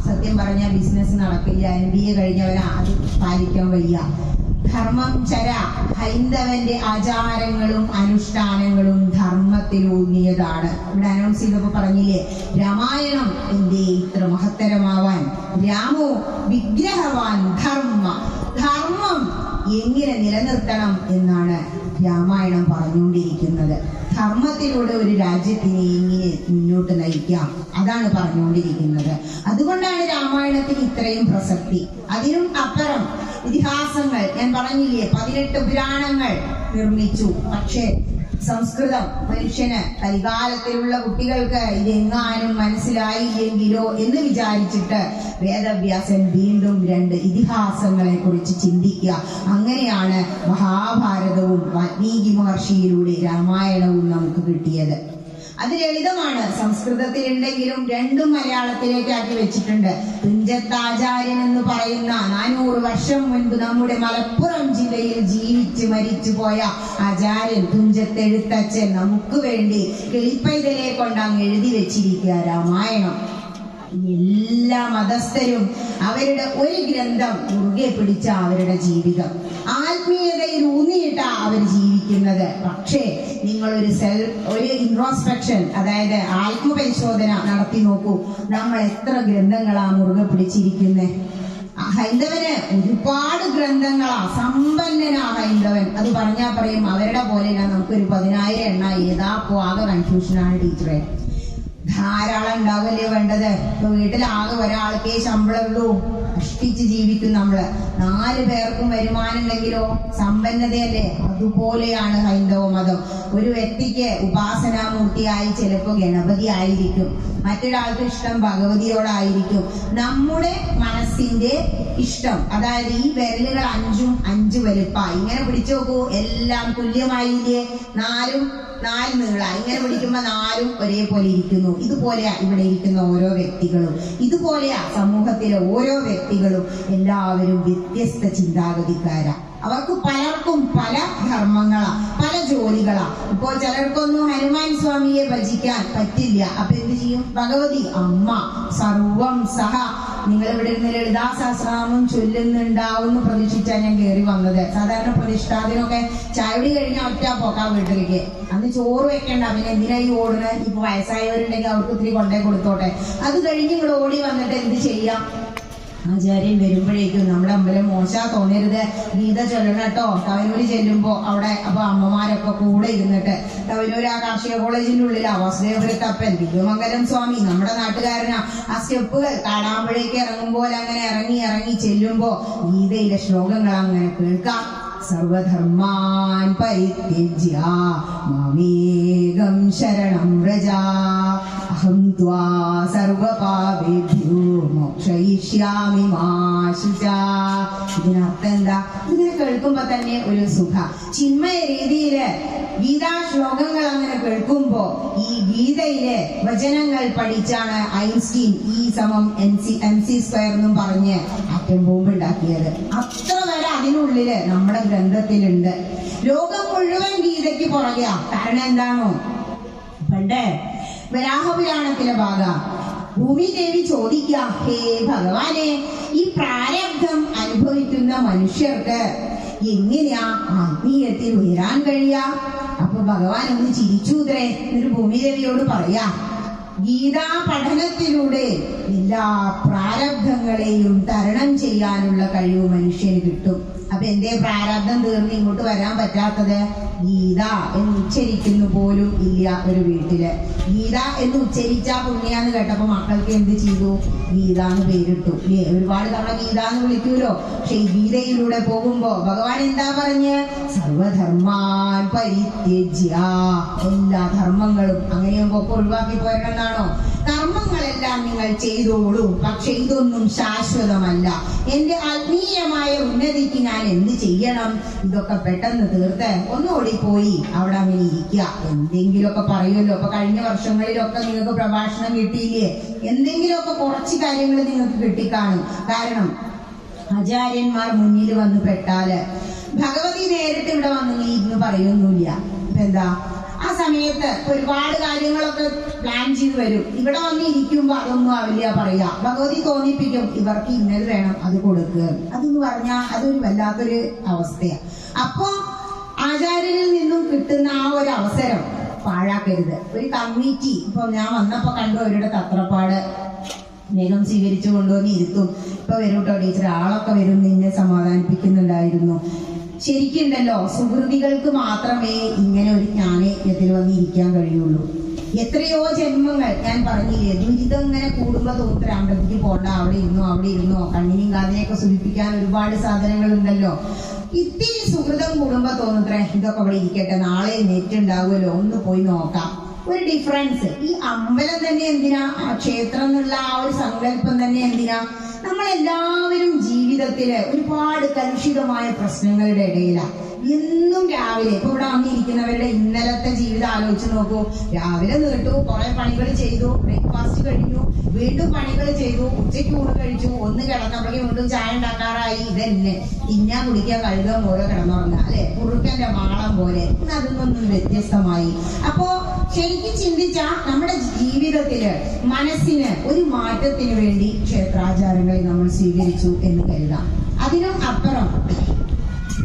സത്യം പറഞ്ഞാൽ ബിസിനസ് നടക്കില്ല. MBA കഴിഞ്ഞവന് അത് പാലിക്കാൻ വയ്യ. ധർമ്മം ചര, ഹൈന്ദവന്റെ ആചാരങ്ങളും അനുഷ്ഠാനങ്ങളും ധർമ്മത്തെ ധർമ്മത്തിലൂന്നിയതാണ്. ഇവിടെ അനൗൺസ് ചെയ്തപ്പോ പറഞ്ഞില്ലേ, രാമായണം എന്തേ ഇത്ര മഹത്തരമാവാൻ? രാമോ വിഗ്രഹവാൻ ധർമ്മം എങ്ങനെ നിലനിർത്തണം എന്നാണ് രാമായണം പറഞ്ഞുകൊണ്ടിരിക്കുന്നത്. ധർമ്മത്തിലൂടെ ഒരു രാജ്യത്തിനെ എങ്ങനെ മുന്നോട്ട് നയിക്കാം, അതാണ് പറഞ്ഞുകൊണ്ടിരിക്കുന്നത്. അതുകൊണ്ടാണ് രാമായണത്തിന് ഇത്രയും പ്രസക്തി. അതിനും അപ്പുറം ഇതിഹാസങ്ങൾ, ഞാൻ പറഞ്ഞില്ലേ 18 പുരാണങ്ങൾ നിർമ്മിച്ചു. പക്ഷേ സംസ്കൃതം മനുഷ്യന് കലികാലത്തിലുള്ള കുട്ടികൾക്ക് ഇതെങ്ങാനും മനസ്സിലായില്ലെങ്കിലോ എന്ന് വിചാരിച്ചിട്ട് വേദവ്യാസൻ വീണ്ടും 2 ഇതിഹാസങ്ങളെ കുറിച്ച് ചിന്തിക്കുക. അങ്ങനെയാണ് മഹാഭാരതവും വാൽമീകി മഹർഷിയിലൂടെ രാമായണവും നമുക്ക് കിട്ടിയത്. അത് ലളിതമാണ്. സംസ്കൃതത്തിലുണ്ടെങ്കിലും 2ഉം മലയാളത്തിലേക്കാക്കി വെച്ചിട്ടുണ്ട്. തുഞ്ചത്താചാര്യൻ എന്ന് പറയുന്ന 400 വർഷം മുൻപ് നമ്മുടെ മലപ്പുറം ജില്ലയിൽ ജീവിച്ച് മരിച്ചു പോയ ആചാര്യൻ തുഞ്ചത്തെഴുത്തച്ഛൻ നമുക്ക് വേണ്ടി കിളിപ്പൈതലെ കൊണ്ട് അങ്ങ് എഴുതി വെച്ചിരിക്കുക രാമായണം. എല്ലാ മതസ്ഥരും അവരുടെ ഒരു ഗ്രന്ഥം മുറുകെ പിടിച്ച അവരുടെ ജീവിതം ആത്മീയതയിൽ ഊന്നിയിട്ടാ അവർ ജീവിക്കുന്നത്. പക്ഷേ നിങ്ങൾ ഒരു ഇൻട്രോസ്പെക്ഷൻ, അതായത് ആത്മപരിശോധന നടത്തി നോക്കൂ. നമ്മൾ എത്ര ഗ്രന്ഥങ്ങളാ മുറുകെ പിടിച്ചിരിക്കുന്നത്? ഹൈന്ദവന് ഒരുപാട് ഗ്രന്ഥങ്ങളാ, സമ്പന്നനാ ഹൈന്ദവൻ. അത് പറഞ്ഞാൽ പറയും അവരുടെ പോലെ നമുക്കൊരു 10,000 എണ്ണ ഏതാ ആകെ കൺഫ്യൂഷനാണ് ടീച്ചറെ. ധാരാളം ഉണ്ടാവല്ലേ വേണ്ടത്? ഇപ്പൊ വീട്ടിൽ ആകെ ഒരാൾക്കേ ശമ്പളമുള്ളൂ, കഷ്ടിച്ച് ജീവിക്കും നമ്മള്. 4 പേർക്കും വരുമാനം ഉണ്ടെങ്കിലോ സമ്പന്നതയല്ലേ? അതുപോലെയാണ് ഹൈന്ദവ മതം. ഒരു വ്യക്തിക്ക് ഉപാസനാമൂർത്തിയായി ചിലപ്പോൾ ഗണപതി ആയിരിക്കും, മറ്റൊരാൾക്ക് ഇഷ്ടം ഭഗവതിയോടായിരിക്കും. നമ്മുടെ മനസ്സിന്റെ ഇഷ്ടം, അതായത് ഈ വിരലുകൾ 5ഉം 5 വലുപ്പ ഇങ്ങനെ പിടിച്ചു നോക്കൂ, എല്ലാം തുല്യമായില്ലേ? 4 നീള ഇങ്ങനെ പിടിക്കുമ്പോ 4ഉം ഒരേപോലെ ഇരിക്കുന്നു. ഇതുപോലെയാ ഇവിടെ ഇരിക്കുന്ന ഓരോ വ്യക്തികളും, ഇതുപോലെയാ സമൂഹത്തിലെ ഓരോ വ്യക്തികളും. എല്ലാവരും വ്യത്യസ്ത ചിന്താഗതിക്കാരാ. അവർക്ക് പലർക്കും പല ധർമ്മങ്ങളാ, പല ജോലികളാ. ഇപ്പോ ചിലർക്കൊന്നും ഹനുമാൻ സ്വാമിയെ ഭജിക്കാൻ പറ്റില്ല. അപ്പൊ എന്ത് ചെയ്യും? ഭഗവതി അമ്മ സർവം സഹ. നിങ്ങൾ ഇവിടെ ഇരുന്ന് ലളിതാ സഹസ്രനാമം ചൊല്ലുന്നുണ്ടാവും പ്രതീക്ഷിച്ചാ ഞാൻ കയറി വന്നത്. സാധാരണ പ്രതിഷ്ഠാദിനൊക്കെ ചായപടി കഴിഞ്ഞാൽ ഒറ്റ പോക്കാ വീട്ടിലേക്ക്. അന്ന് ചോറ് വെക്കണ്ട, പിന്നെ എന്തിനായി ഓടുന്നത്? ഇപ്പൊ വയസ്സായവരുണ്ടെങ്കിൽ അവർക്ക് ഇത്തിരി കൊണ്ടേ കൊടുത്തോട്ടെ. അത് കഴിഞ്ഞ് ഇവിടെ ഓടി വന്നിട്ട് എന്ത് ചെയ്യാം? ആചാര്യൻ വരുമ്പോഴേക്കും നമ്മുടെ അമ്പലം മോശാ തോന്നരുത്, ഗീത ചൊല്ലണം കേട്ടോ. തവനൂര് ചെല്ലുമ്പോ അവിടെ അപ്പൊ അമ്മമാരൊക്കെ കൂടെ ഇരുന്നിട്ട്, തവനൂര് ആ കാർഷിക കോളേജിന്റെ ഉള്ളിലാ വാസുദേവപുരത്തപ്പൻ ദിവ്യമംഗലം സ്വാമി നമ്മുടെ നാട്ടുകാരനാ. ആ സ്റ്റെപ്പുകൾ കാടാമ്പുഴയ്ക്ക് ഇറങ്ങുമ്പോൾ അങ്ങനെ ഇറങ്ങി ചെല്ലുമ്പോ ഗീതയിലെ ശ്ലോകങ്ങൾ അങ്ങനെ കേൾക്കാം. സർവധർമാൻ പരിത്യജ്യ മാമേകം ശരണം വ്രജ അഹം ത്വാ സർവപാപേഭ്യോ മോക്ഷയിഷ്യാമി മാ ശുചാ. ഇതിനർത്ഥം എന്താ? ഇങ്ങനെ കേൾക്കുമ്പോ തന്നെ ഒരു സുഖ ചിന്മയ രീതിയില് ഗീതാ ശ്ലോകങ്ങൾ അങ്ങനെ കേൾക്കുമ്പോ ഈ ഗീതയിലെ വചനങ്ങൾ പഠിച്ചാണ് ഐൻസ്റ്റീൻ E=mc² എന്നും പറഞ്ഞ് ആറ്റം ബോംബ് ഉണ്ടാക്കിയത്. അത്ര വരെ അതിനുള്ളില് നമ്മുടെ ഗ്രന്ഥത്തിലുണ്ട്. ലോകം മുഴുവൻ ഗീതയ്ക്ക് പുറകെയാ. കാരണം എന്താണോ? പണ്ട് വരാഹപുരാണത്തിലെ ഭാഗ ഭൂമി ദേവി ചോദിക്ക, ഹേ ഭഗവാനെ, ഈ പ്രാരബ്ധം അനുഭവിക്കുന്ന മനുഷ്യർക്ക് എങ്ങനെയാ ആത്മീയത്തിൽ ഉയരാൻ കഴിയാ? അപ്പൊ ഭഗവാൻ ഒന്ന് ചിരിച്ചൂത്രേ. എന്നിട്ട് ഭൂമി ദേവിയോട് പറയാ, ഗീതാ പഠനത്തിലൂടെ എല്ലാ പ്രാരബ്ധങ്ങളെയും തരണം ചെയ്യാനുള്ള കഴിവ് മനുഷ്യന് കിട്ടും. അപ്പൊ എന്തേ പ്രാരബ്ധം തീർന്ന് ഇങ്ങോട്ട് വരാൻ പറ്റാത്തത്? ഗീത എന്ന് ഉച്ചരിക്കുന്നു പോലും ഇല്ല ഒരു വീട്ടില്. ഗീത എന്ന് ഉച്ചരിച്ചാ പുണ്യാന്ന് കേട്ടപ്പോ മക്കൾക്ക് എന്ത് ചെയ്തു? ഗീത എന്ന് പേരിട്ടു. ഒരുപാട് തവണ ഗീത എന്ന് വിളിക്കൂലോ. പക്ഷെ ഈ ഗീതയിലൂടെ പോകുമ്പോ ഭഗവാൻ എന്താ പറഞ്ഞ്? സർവധർമാൻ പരിത്യജ്യ. എല്ലാ ധർമ്മങ്ങളും അങ്ങനെയൊക്കെ ഒഴിവാക്കി പോരണമെന്നാണോ? കർമ്മങ്ങളെല്ലാം നിങ്ങൾ ചെയ്തോളൂ, പക്ഷെ ഇതൊന്നും ശാശ്വതമല്ല. എന്റെ ആത്മീയമായ ഉന്നതിക്ക് ഞാൻ എന്ത് ചെയ്യണം? ഇതൊക്കെ പെട്ടെന്ന് തീർത്ത് ഒന്നുകൂടി പോയി അവിടെ അങ്ങനെ ഇരിക്കുക. എന്തെങ്കിലുമൊക്കെ പറയുമല്ലോ. അപ്പൊ കഴിഞ്ഞ വർഷങ്ങളിലൊക്കെ നിങ്ങൾക്ക് പ്രഭാഷണം കിട്ടിയില്ലേ? എന്തെങ്കിലുമൊക്കെ കുറച്ച് കാര്യങ്ങൾ നിങ്ങൾക്ക് കിട്ടിക്കാണും. കാരണം ആചാര്യന്മാർ മുന്നിൽ വന്ന് പെട്ടാല് ഭഗവതി നേരിട്ട് ഇവിടെ വന്ന് ഇരുന്ന് പറയൊന്നുമില്ല. ഇപ്പൊ എന്താ? ആ സമയത്ത് ഒരുപാട് കാര്യങ്ങളൊക്കെ പ്ലാൻ ചെയ്ത് വരും. ഇവിടെ വന്ന് ഇരിക്കുമ്പോ അതൊന്നും ആവില്ല പറയാ. ഭഗവതി തോന്നിപ്പിക്കും, ഇവർക്ക് ഇന്നത് വേണം, അത് കൊടുക്കുക. അതെന്ന് പറഞ്ഞാൽ അതൊരു വല്ലാത്തൊരു അവസ്ഥയാണ്. അപ്പൊ ആചാര്യനിൽ നിന്നും കിട്ടുന്ന ആ ഒരു അവസരം പാഴാക്കരുത്. ഒരു കമ്മിറ്റി ഇപ്പൊ ഞാൻ വന്നപ്പോ കണ്ടു അവരുടെ തത്രപ്പാട്, വേഗം സ്വീകരിച്ചു കൊണ്ടുവന്ന് ഇരുത്തും. ഇപ്പൊ വരും കേട്ടോ ടീച്ചർ, ആളൊക്കെ വരും, നിന്നെ സമാധാനിപ്പിക്കുന്നുണ്ടായിരുന്നു. ശരിക്കുണ്ടല്ലോ, സുഹൃതികൾക്ക് മാത്രമേ ഇങ്ങനെ ഒരു ജ്ഞാനയജ്ഞത്തിൽ വന്ന് ഇരിക്കാൻ കഴിയുള്ളൂ. എത്രയോ ജന്മങ്ങൾ ഞാൻ പറഞ്ഞില്ലേ, ദുരിതം ഇങ്ങനെ കൂടുമ്പോ തോന്നുന്ന അമ്പലത്തിക്ക് പോണ്ട, അവിടെ ഇരുന്നോ കണ്ണിനും കാതിനെയൊക്കെ സുഖിപ്പിക്കാൻ ഒരുപാട് സാധനങ്ങൾ ഉണ്ടല്ലോ. ഇത്തിരി സുഹൃതം കൂടുമ്പോ തോന്നുത്രേ ഇതൊക്കെ അവിടെ ഇരിക്കട്ടെ, നാളെ നെറ്റ് ഉണ്ടാവുമല്ലോ, ഒന്ന് പോയി നോക്കാം. ഒരു ഡിഫറൻസ്. ഈ അമ്പലം തന്നെ എന്തിനാ, ആ ക്ഷേത്രം എന്നുള്ള ആ ഒരു സങ്കല്പം തന്നെ എന്തിനാ? നമ്മളെല്ലാവരും ജീവിതത്തില് ഒരുപാട് കലുഷിതമായ പ്രശ്നങ്ങളുടെ ഇടയിലാണ്. എന്നും രാവിലെ ഇപ്പൊ ഇവിടെ വന്നിരിക്കുന്നവരുടെ ഇന്നലത്തെ ജീവിതം ആലോചിച്ച് നോക്കൂ. രാവിലെ നീട്ടു, കുറെ പണികൾ ചെയ്തു, ബ്രേക്ക്ഫാസ്റ്റ് കഴിഞ്ഞു, വീണ്ടും പണികൾ ചെയ്തു, ഉച്ചയ്ക്ക് ഊണ് കഴിച്ചു, ഒന്ന് കിടന്നപ്പോഴേക്കും വീണ്ടും ചായ ഉണ്ടാക്കാറായി. ഇതന്നെ തിന്നാൻ കുടിക്കാൻ കഴുകാൻ പോലെ കിടന്നുറങ്ങുക അല്ലെ, കുറുക്കന്റെ മാളം പോലെ. അതൊന്നും വ്യത്യസ്തമായി. അപ്പോ ശരിക്കും ചിന്തിച്ചാ നമ്മുടെ ജീവിതത്തില് മനസ്സിന് ഒരു മാറ്റത്തിന് വേണ്ടി ക്ഷേത്രാചാരങ്ങളെ നമ്മൾ സ്വീകരിച്ചു എന്ന് കരുതാം. അതിനും അപ്പുറം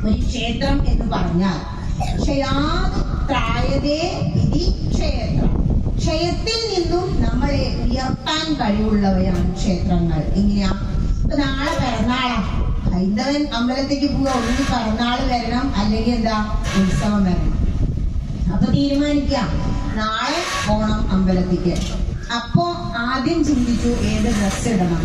ഒരു ക്ഷേത്രം എന്ന് പറഞ്ഞാൽ ക്ഷയാത്രയതേ ഇതി ക്ഷേത്രം, ക്ഷയത്തിൽ നിന്നും നമ്മളെ ഉയർത്താൻ കഴിവുള്ളവയാണ് ക്ഷേത്രങ്ങൾ. എങ്ങനെയാ? ഇപ്പൊ നാളെ പിറന്നാളാ, ഹൈന്ദവൻ അമ്പലത്തേക്ക് പോവുക, ഒന്നിന് പിറന്നാള് വരണം, അല്ലെങ്കിൽ എന്താ ഉത്സവം വരണം. അപ്പൊ തീരുമാനിക്കാം നാളെ പോണം അമ്പലത്തിക്ക്. അപ്പോ ആദ്യം ചിന്തിച്ചു ഏത് ഡ്രസ് ഇടണം,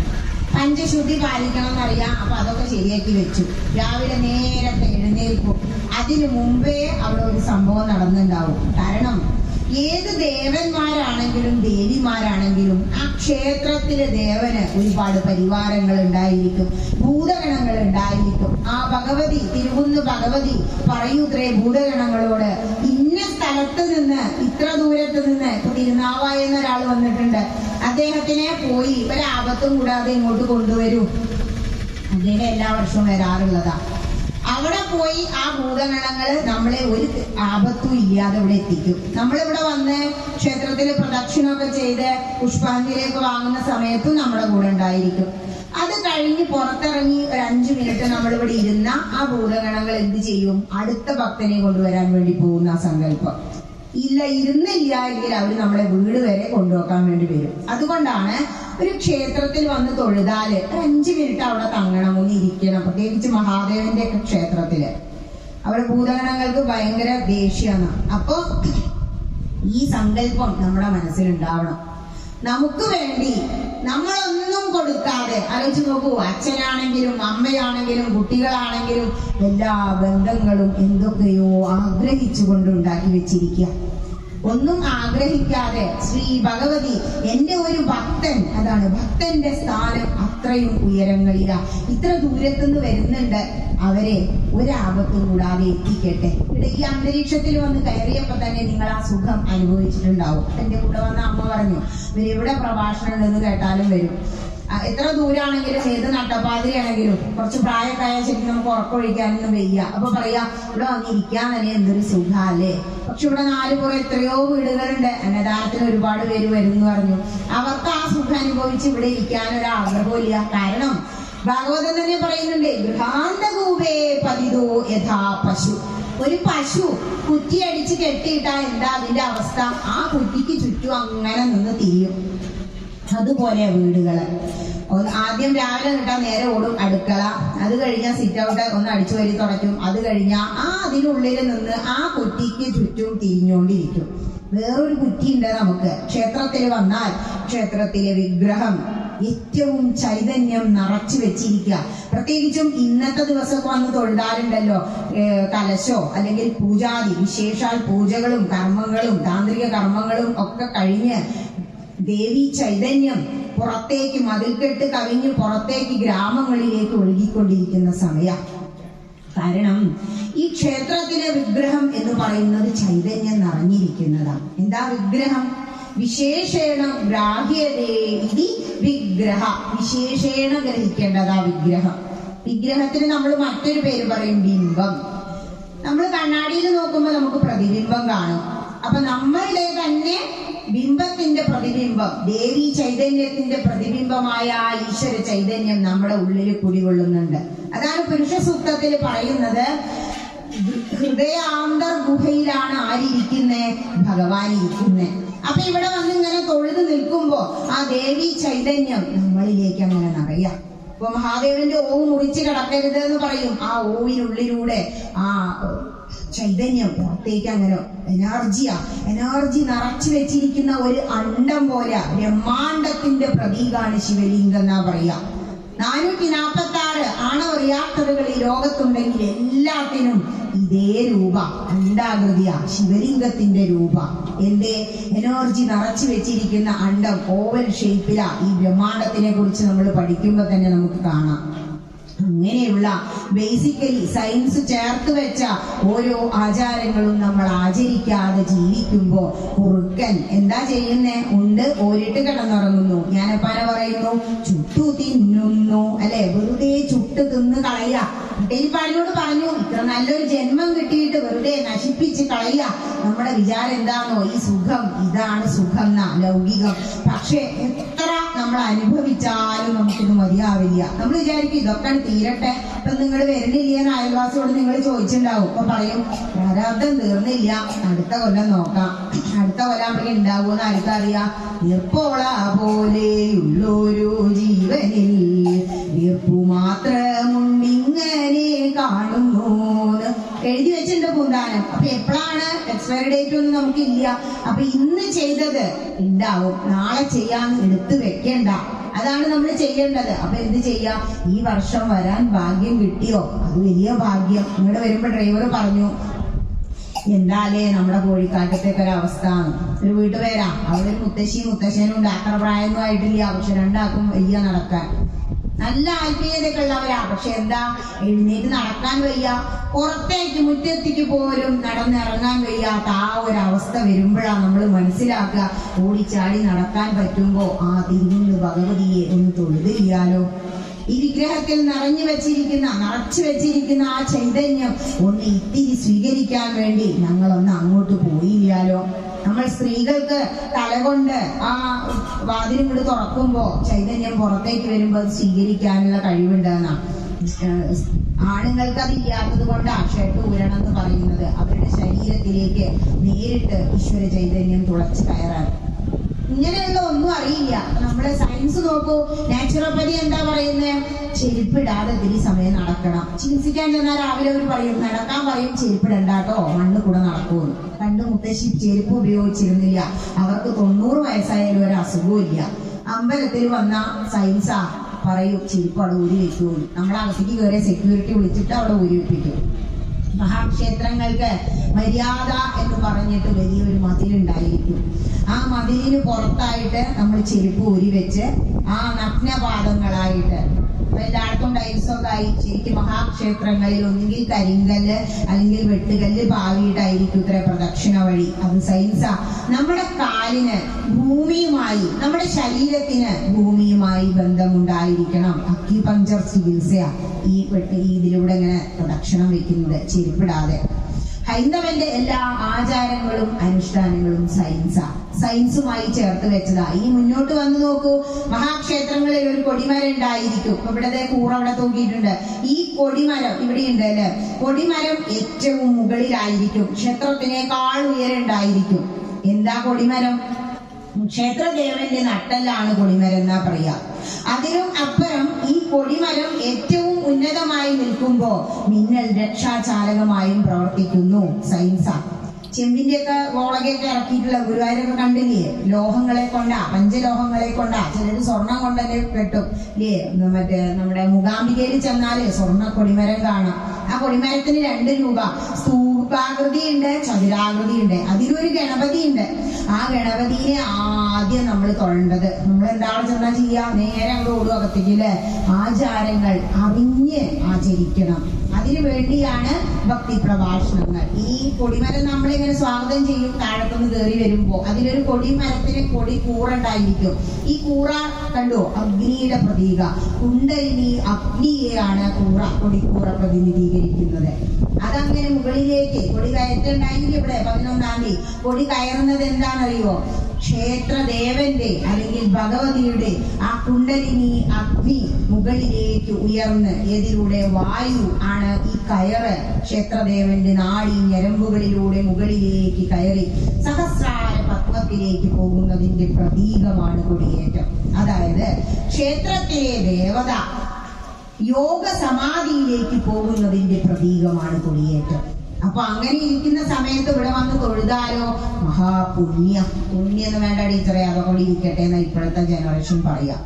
പഞ്ചശുദ്ധി പാലിക്കണം എന്നറിയാം. അപ്പൊ അതൊക്കെ ശരിയാക്കി വെച്ചു. രാവിലെ നേരത്തെ എഴുന്നേൽക്കും. അതിനു മുമ്പേ അവിടെ ഒരു സംഭവം നടന്നുണ്ടാവും. കാരണം ഏത് ദേവന്മാരാണെങ്കിലും ദേവിമാരാണെങ്കിലും ആ ക്ഷേത്രത്തിലെ ദേവന് ഒരുപാട് പരിവാരങ്ങൾ ഉണ്ടായിരിക്കും, ഭൂതഗണങ്ങൾ ഉണ്ടായിരിക്കും. ആ ഭഗവതി, തിരുവുന്ന് ഭഗവതി പറയൂത്രേ ഭൂതഗണങ്ങളോട്, ഇന്ന സ്ഥലത്ത് നിന്ന് ഇത്ര ദൂരത്ത് നിന്ന് ഇപ്പൊ തിരുനാവായ എന്നൊരാൾ വന്നിട്ടുണ്ട്, അദ്ദേഹത്തിനെ പോയി ഒരാപത്തും കൂടാതെ ഇങ്ങോട്ട് കൊണ്ടുവരൂ. അദ്ദേഹം എല്ലാ വർഷവും വരാറുള്ളതാ. അവിടെ പോയി ആ ഭൂതഗണങ്ങള് നമ്മളെ ഒരു ആപത്തും ഇല്ലാതെ ഇവിടെ എത്തിക്കും. നമ്മളിവിടെ വന്ന് ക്ഷേത്രത്തില് പ്രദക്ഷിണമൊക്കെ ചെയ്ത് പുഷ്പാഞ്ജലിയൊക്കെ വാങ്ങുന്ന സമയത്തും നമ്മുടെ കൂടെ ഉണ്ടായിരിക്കും. അത് കഴിഞ്ഞ് പുറത്തിറങ്ങി ഒരു 5 മിനിറ്റ് നമ്മളിവിടെ ഇരുന്ന ആ ഭൂതഗണങ്ങൾ എന്ത് ചെയ്യും? അടുത്ത ഭക്തനെ കൊണ്ടുവരാൻ വേണ്ടി പോകുന്ന ആ സങ്കല്പം. ഇരുന്നില്ല എങ്കിൽ അവർ നമ്മളെ വീട് വരെ കൊണ്ടുപോക്കാൻ വേണ്ടി വരും. അതുകൊണ്ടാണ് ഒരു ക്ഷേത്രത്തിൽ വന്ന് തൊഴുതാല് 5 മിനിറ്റ് അവിടെ തങ്ങണം, ഒന്ന് ഇരിക്കണം. പ്രത്യേകിച്ച് മഹാദേവന്റെ ഒക്കെ ക്ഷേത്രത്തില് അവിടെ ഭൂതഗണങ്ങൾക്ക് ഭയങ്കര ദേഷ്യമാണ്. അപ്പൊ ഈ സങ്കല്പം നമ്മുടെ മനസ്സിലുണ്ടാവണം. നമുക്ക് വേണ്ടി നമ്മളൊന്നും കൊടുക്കാതെ, ആലോചിച്ച് നോക്കൂ, അച്ഛനാണെങ്കിലും അമ്മയാണെങ്കിലും കുട്ടികളാണെങ്കിലും എല്ലാ ബന്ധങ്ങളും എന്തൊക്കെയോ ആഗ്രഹിച്ചു കൊണ്ടുണ്ടാക്കി വെച്ചിരിക്കുക. ഒന്നും ആഗ്രഹിക്കാതെ ശ്രീ ഭഗവതി എന്റെ ഒരു ഭക്തൻ, അതാണ് ഭക്തന്റെ സ്ഥാനം അത്രയും ഉയരങ്ങളില, ഇത്ര ദൂരത്തുനിന്ന് വരുന്നുണ്ട്, അവരെ ഒരാപത്തും കൂടാതെ എത്തിക്കട്ടെ. ഇവിടെ ഈ അന്തരീക്ഷത്തിൽ വന്ന് കയറിയപ്പോ തന്നെ നിങ്ങൾ ആ സുഖം അനുഭവിച്ചിട്ടുണ്ടാവും. എന്റെ കൂടെ വന്ന അമ്മ പറഞ്ഞു, ഇവരിവിടെ പ്രഭാഷണം ഉണ്ടെന്ന് കേട്ടാലും വരും. എത്ര ദൂരാണെങ്കിലും ഏത് നട്ടപ്പാതിരിയാണെങ്കിലും കുറച്ച് പ്രായമൊക്കെ ശരിക്കും നമുക്ക് ഉറക്കൊഴിക്കാനൊന്നും വയ്യ. അപ്പൊ പറയാ ഇവിടെ വന്നിരിക്കാൻ തന്നെ എന്തൊരു സുഖാല്ലേ. പക്ഷെ ഇവിടെ 4 പുറം എത്രയോ വീടുകളുണ്ട്, അന്നദാനത്തിന് ഒരുപാട് പേര് വരും എന്ന് പറഞ്ഞു. അവർക്ക് ആ സുഖം അനുഭവിച്ച് ഇവിടെ ഇരിക്കാനൊരു ആഗ്രഹമില്ല. കാരണം ഭാഗവതം തന്നെ പറയുന്നുണ്ട്, ഗൃഹാന്തകൂപേ പതിതോ യഥാ പശു. ഒരു പശു കുറ്റി അടിച്ച് കെട്ടിയിട്ടാ എന്താ അതിന്റെ അവസ്ഥ? ആ കുറ്റിക്ക് ചുറ്റും അങ്ങനെ നിന്ന് തിരിയും. അതുപോലെ വീടുകള് ആദ്യം രാവിലെ നിട്ടാ നേരെ ഓടും അടുക്കള, അത് കഴിഞ്ഞാൽ സിറ്റ് ഔട്ട് ഒന്ന് അടിച്ചു വരി തുടയ്ക്കും, അത് കഴിഞ്ഞാൽ അതിനുള്ളിൽ നിന്ന് ആ കുറ്റിക്ക് ചുറ്റും തിരിഞ്ഞുകൊണ്ടിരിക്കും. വേറൊരു കുറ്റി ഉണ്ട് നമുക്ക്. ക്ഷേത്രത്തിൽ വന്നാൽ ക്ഷേത്രത്തിലെ വിഗ്രഹം ഏറ്റവും ചൈതന്യം നിറച്ചു വെച്ചിരിക്കുക. പ്രത്യേകിച്ചും ഇന്നത്തെ ദിവസമൊക്കെ വന്ന് തൊഴുതാറുണ്ടല്ലോ, കലശോ അല്ലെങ്കിൽ പൂജാതി വിശേഷാൽ പൂജകളും കർമ്മങ്ങളും താന്ത്രിക കർമ്മങ്ങളും ഒക്കെ കഴിഞ്ഞ് ദേവി ചൈതന്യം പുറത്തേക്ക് മതിൽക്കെട്ട് കവിഞ്ഞ് പുറത്തേക്ക് ഗ്രാമങ്ങളിലേക്ക് ഒഴുകിക്കൊണ്ടിരിക്കുന്ന സമയം. കാരണം ഈ ക്ഷേത്രത്തിലെ വിഗ്രഹം എന്ന് പറയുന്നത് ചൈതന്യം നിറഞ്ഞിരിക്കുന്നതാണ്. എന്താ വിഗ്രഹം? വിശേഷേണ ഗ്രാഹ്യതേ ഇതി വിഗ്രഹ. വിശേഷേണ ഗ്രഹിക്കേണ്ടതാ വിഗ്രഹം. വിഗ്രഹത്തിന് നമ്മൾ മറ്റൊരു പേര് പറയും ബിംബം. നമ്മൾ കണ്ണാടിയിൽ നോക്കുമ്പോൾ നമുക്ക് പ്രതിബിംബം കാണും. അപ്പൊ നമ്മളുടെ തന്നെ ബിംബത്തിന്റെ പ്രതിബിംബം, ദേവി ചൈതന്യത്തിന്റെ പ്രതിബിംബമായ ആ ഈശ്വര ചൈതന്യം നമ്മുടെ ഉള്ളിൽ കുടികൊള്ളുന്നുണ്ട്. അതാണ് പുരുഷ സൂക്തത്തിൽ പറയുന്നത്, ഹൃദയാന്തർ ഗുഹയിലാണ് ആരിയ്ക്കുന്നേ? ഭഗവാൻ ഇരിക്കുന്നേ. അപ്പൊ ഇവിടെ വന്ന് ഇങ്ങനെ തൊഴുത് നിൽക്കുമ്പോ ആ ദേവി ചൈതന്യം നമ്മളിലേക്ക് അങ്ങനെ നിറയാം. ഇപ്പൊ മഹാദേവന്റെ ഓവ് മുറിച്ച് കിടക്കരുത് എന്ന് പറയും. ആ ഓവിനുള്ളിലൂടെ ആ ചൈതന്യം പുറത്തേക്ക് അങ്ങനെ എനർജി നിറച്ചു വെച്ചിരിക്കുന്ന ഒരു അണ്ഡം പോലെ ബ്രഹ്മാണ്ടത്തിന്റെ പ്രതീകാണ് ശിവലിംഗം എന്നാ പറയാ. 446 ആണവ റിയാക്ടറുകൾ ഈ ലോകത്തുണ്ടെങ്കിൽ എല്ലാത്തിനും ഇതേ രൂപ, അണ്ഡാകൃതിയ ശിവലിംഗത്തിന്റെ രൂപ. എന്റെ എനർജി നിറച്ചു വെച്ചിരിക്കുന്ന അണ്ഡം ഓവൽ ഷേപ്പിലാ. ഈ ബ്രഹ്മാണ്ടത്തിനെ കുറിച്ച് നമ്മൾ പഠിക്കുമ്പോൾ തന്നെ നമുക്ക് കാണാം. അങ്ങനെയുള്ള ബേസിക്കലി സയൻസ് ചേർത്ത് വെച്ച ഓരോ ആചാരങ്ങളും നമ്മൾ ആചരിക്കാതെ ജീവിക്കുമ്പോ കുറുക്കൻ എന്താ ചെയ്യുന്നേ? ഉണ്ട് ഓരിട്ട് കിടന്നുറങ്ങുന്നു. ഞാനപ്പാന പറയുന്നു ചുട്ടു തിന്നുന്നു, അല്ലെ? വെറുതെ ചുട്ട് തിന്ന് കളയുക. കുട്ടിപ്പാടിനോട് പറഞ്ഞു, ഇത്ര നല്ലൊരു ജന്മം കിട്ടിയിട്ട് വെറുതെ നശിപ്പിച്ച് കളയുക. നമ്മുടെ വിചാരം എന്താണോ? ഈ സുഖം, ഇതാണ് സുഖം എന്നാ, ലൗകികം. പക്ഷെ എത്ര നമ്മൾ അനുഭവിച്ചാലും നമുക്കിത് മതിയാവില്ല. നമ്മൾ വിചാരിക്കും ഇതൊക്കെ തീരട്ടെ. ഇപ്പൊ നിങ്ങൾ വരുന്നില്ല എന്ന് അയൽവാസിയോട് നിങ്ങൾ ചോദിച്ചിട്ടുണ്ടാവും. ഇപ്പൊ പറയും പ്രാരാബ്ദം തീർന്നില്ല, അടുത്ത കൊല്ലം നോക്കാം. അടുത്ത കൊല്ലം അവിടെ ഉണ്ടാവുമെന്ന് ആർക്കറിയാം? നിർപ്പോള പോലെയുള്ളൊരു ജീവനിൽ വീർപ്പു മാത്രമുണ്ടിങ്ങനെ കാണുന്നു എഴുതി വെച്ചിട്ടുണ്ട് പൂന്താനം. അപ്പൊ എപ്പോഴാണ് എക്സ്പയറി ഡേറ്റ് ഒന്നും നമുക്കില്ല. അപ്പൊ ഇന്ന് ചെയ്തത് ഉണ്ടാവും, നാളെ ചെയ്യാൻ എടുത്തു വെക്കണ്ട. അതാണ് നമ്മൾ ചെയ്യേണ്ടത്. അപ്പൊ എന്ത് ചെയ്യാം? ഈ വർഷം വരാൻ ഭാഗ്യം കിട്ടിയോ? അത് വലിയ ഭാഗ്യം. ഇങ്ങോട്ട് വരുമ്പോ ഡ്രൈവർ പറഞ്ഞു, എന്താലേ നമ്മുടെ കോഴിക്കാട്ടത്തേക്ക് ഒരവസ്ഥ. ഒരു വീട്ടുപേരാ, അവിടെ ഒരു മുത്തശ്ശനും ഉണ്ട്. അത്ര പ്രായമൊന്നും ആയിട്ടില്ല, പക്ഷെ രണ്ടാക്കും വയ്യ നടക്കാൻ. നല്ല ആത്മീയതയൊക്കെ ഉള്ളവരാ, പക്ഷെ എന്താ, എഴുന്നേറ്റ് നടക്കാൻ വയ്യ. പുറത്തേക്ക് മുറ്റത്തേക്ക് പോലും നടന്നിറങ്ങാൻ വയ്യാത്ത ആ ഒരവസ്ഥ വരുമ്പോഴാണ് നമ്മൾ മനസ്സിലാക്കുക, ഓടിച്ചാടി നടക്കാൻ പറ്റുമ്പോ ആ തിരുമുന്ന് ഭഗവതിയെ ഒന്ന് തൊഴുതില്ലാലോ. ഈ വിഗ്രഹത്തിൽ നിറച്ചു വെച്ചിരിക്കുന്ന ആ ചൈതന്യം ഒന്ന് ഇത്തിരി സ്വീകരിക്കാൻ വേണ്ടി ഞങ്ങളൊന്ന് അങ്ങോട്ട് പോയില്ലാലോ. നമ്മൾ സ്ത്രീകൾക്ക് തലകൊണ്ട് ആ വാതിലും കൂടി തുറക്കുമ്പോ ചൈതന്യം പുറത്തേക്ക് വരുമ്പോ അത് സ്വീകരിക്കാനുള്ള കഴിവുണ്ടെന്നാ. ആണുങ്ങൾക്ക് അതില്ലാത്തത് കൊണ്ടാണ് ഷർട്ട് ഊരണം എന്ന് പറയുന്നത്. അവരുടെ ശരീരത്തിലേക്ക് നേരിട്ട് ഈശ്വര ചൈതന്യം തുളച്ച് കയറാൻ. ഇങ്ങനെയുള്ള ഒന്നും അറിയില്ല. നമ്മള് സയൻസ് നോക്കൂ, നാച്ചുറോപ്പതി എന്താ പറയുന്നത്? ചെരുപ്പിടാതെ ഇത്തിരി സമയം നടക്കണം. ചികിത്സിക്കാൻ ചെന്നാൽ രാവിലെ അവർ പറയും, നടക്കാൻ പറയും, ചെരുപ്പിടണ്ടാട്ടോ, മണ്ണ് കൂടെ നടക്കുമെന്ന്. പണ്ട് മുത്തശ്ശി ചെരുപ്പ് ഉപയോഗിച്ചിരുന്നില്ല. അവർക്ക് 90 വയസ്സായാലും ഒരു അസുഖവും ഇല്ല. അമ്പലത്തിൽ വന്ന സയൻസാ പറയും, ചെരുപ്പ് അവിടെ ഊരി വെക്കുമെന്ന്. നമ്മളെ അകത്തേക്ക് കയറിയ സെക്യൂരിറ്റി വിളിച്ചിട്ട് അവിടെ ഊരി വെപ്പിക്കും. മഹാക്ഷേത്രങ്ങൾക്ക് മര്യാദ എന്ന് പറഞ്ഞിട്ട് വലിയൊരു മതിലുണ്ടായിരിക്കും. ആ മതിലിന് പുറത്തായിട്ട് നമ്മൾ ചെരുപ്പ് ഊരി വെച്ച് ആ നഗ്നപാദങ്ങളായിട്ട്, എല്ലായിടത്തും ടൈൽസൊക്കെ ആയി. ശരിക്കും മഹാക്ഷേത്രങ്ങളിൽ ഒന്നുകിൽ കരിങ്കല്ല് അല്ലെങ്കിൽ വെട്ടുകല്ല് പാവിയിട്ടായിരിക്കും ഇത്ര പ്രദക്ഷിണ വഴി. അത് സയൻസാ. നമ്മുടെ കാലിന് ഭൂമിയുമായി, നമ്മുടെ ശരീരത്തിന് ഭൂമിയുമായി ബന്ധമുണ്ടായിരിക്കണം. അക്യുപഞ്ചർ ചികിത്സയാ ഈ ഇതിലൂടെ ഇങ്ങനെ പ്രദക്ഷിണം വെക്കുന്നത്, ചെരുപ്പിടാതെ. ഹൈന്ദവന്റെ എല്ലാ ആചാരങ്ങളും അനുഷ്ഠാനങ്ങളും സയൻസുമായി ചേർത്ത് വെച്ചതാ. ഇനി മുന്നോട്ട് വന്നു നോക്കൂ, മഹാക്ഷേത്രങ്ങളിൽ ഒരു കൊടിമരം ഉണ്ടായിരിക്കും. ഇവിടത്തെ കൂറ അവിടെ തൂക്കിയിട്ടുണ്ട്. ഈ കൊടിമരം ഇവിടെയുണ്ട് അല്ലെ? കൊടിമരം ഏറ്റവും മുകളിലായിരിക്കും, ക്ഷേത്രത്തിനേക്കാൾ ഉയരണ്ടായിരിക്കും. എന്താ കൊടിമരം? ക്ഷേത്രദേവന്റെ നട്ടെല്ലാണ് കൊടിമരം എന്നാ പറയാ. അതിലും അപ്പുറം ഈ കൊടിമരം ഏറ്റവും ഉന്നതമായി നിൽക്കുമ്പോ മിന്നൽ രക്ഷാചാലകമായും പ്രവർത്തിക്കുന്നു. സയൻസാ. ചെമ്പിന്റെയൊക്കെ ഗോളകയൊക്കെ ഇറക്കിയിട്ടുള്ള ഗുരുവായൂരൊക്കെ കണ്ടില്ലേ? ലോഹങ്ങളെ കൊണ്ടാ, പഞ്ചലോഹങ്ങളെ കൊണ്ടാ. ചിലര് സ്വർണം കൊണ്ടല്ലേ കെട്ടും ഇല്ലേ? മറ്റേ നമ്മുടെ മൂകാംബികയിൽ ചെന്നാല് സ്വർണ്ണ കൊടിമരം കാണാം. ആ കൊടിമരത്തിന് 2 രൂപ. സ്തൂപാകൃതി ഉണ്ട്, ചതുരാകൃതി ഉണ്ട്. അതിലൊരു ഗണപതി ഉണ്ട്. ആ ഗണപതിയെ ആദ്യം നമ്മൾ തൊഴേണ്ടത്. നമ്മൾ എന്താണ് ചെന്നാ ചെയ്യാ? നേരെ അങ്ങോട്ട് ഓടും അകത്തേക്കില്ലേ? ആചാരങ്ങൾ അറിഞ്ഞ് ആചരിക്കണം. അതിനു വേണ്ടിയാണ് ഭക്തി പ്രഭാഷണങ്ങൾ. ഈ കൊടിമരം നമ്മളിങ്ങനെ സ്വാഗതം ചെയ്യും. താഴത്തുനിന്ന് കയറി വരുമ്പോ അതിലൊരു കൊടിമരത്തിന് കൊടി കൂറുണ്ടായിരിക്കും. ഈ കൂറ കണ്ടോ? അഗ്നിയുടെ പ്രതീക. കുണ്ടലിനി അഗ്നിയെയാണ് കൊടിക്കൂറ പ്രതിനിധീകരിക്കുന്നത്. അതങ്ങനെ മുകളിലേക്ക് കൊടി കയറ്റുണ്ടായില്ല. ഇവിടെ 11-ാം തീയതി കൊടി കയറുന്നത് എന്താണെന്നറിയോ? ക്ഷേത്രദേവന്റെ അല്ലെങ്കിൽ ഭഗവതിയുടെ ആ കുണ്ടലിനി അഗ്നി മുകളിലേക്ക് ഉയർന്ന് ഏതിലൂടെ വായു ആണ് ഈ കയറ് ക്ഷേത്രദേവന്റെ നാഡി ഞരമ്പുകളിലൂടെ മുകളിലേക്ക് കയറി സഹസ്രാര പത്മത്തിലേക്ക് പോകുന്നതിന്റെ പ്രതീകമാണ് കൊടിയേറ്റം. അതായത് ക്ഷേത്രത്തിലെ ദേവത യോഗ സമാധിയിലേക്ക് പോകുന്നതിന്റെ പ്രതീകമാണ് കൊടിയേറ്റം. അപ്പൊ അങ്ങനെ ഇരിക്കുന്ന സമയത്ത് ഇവിടെ വന്ന് തൊഴുതാലോ പുണ്യം എന്ന് വേണ്ട ടീച്ചറെ, അതോടെ ഇരിക്കട്ടെ എന്ന് ഇപ്പോഴത്തെ ജനറേഷൻ പറയാം.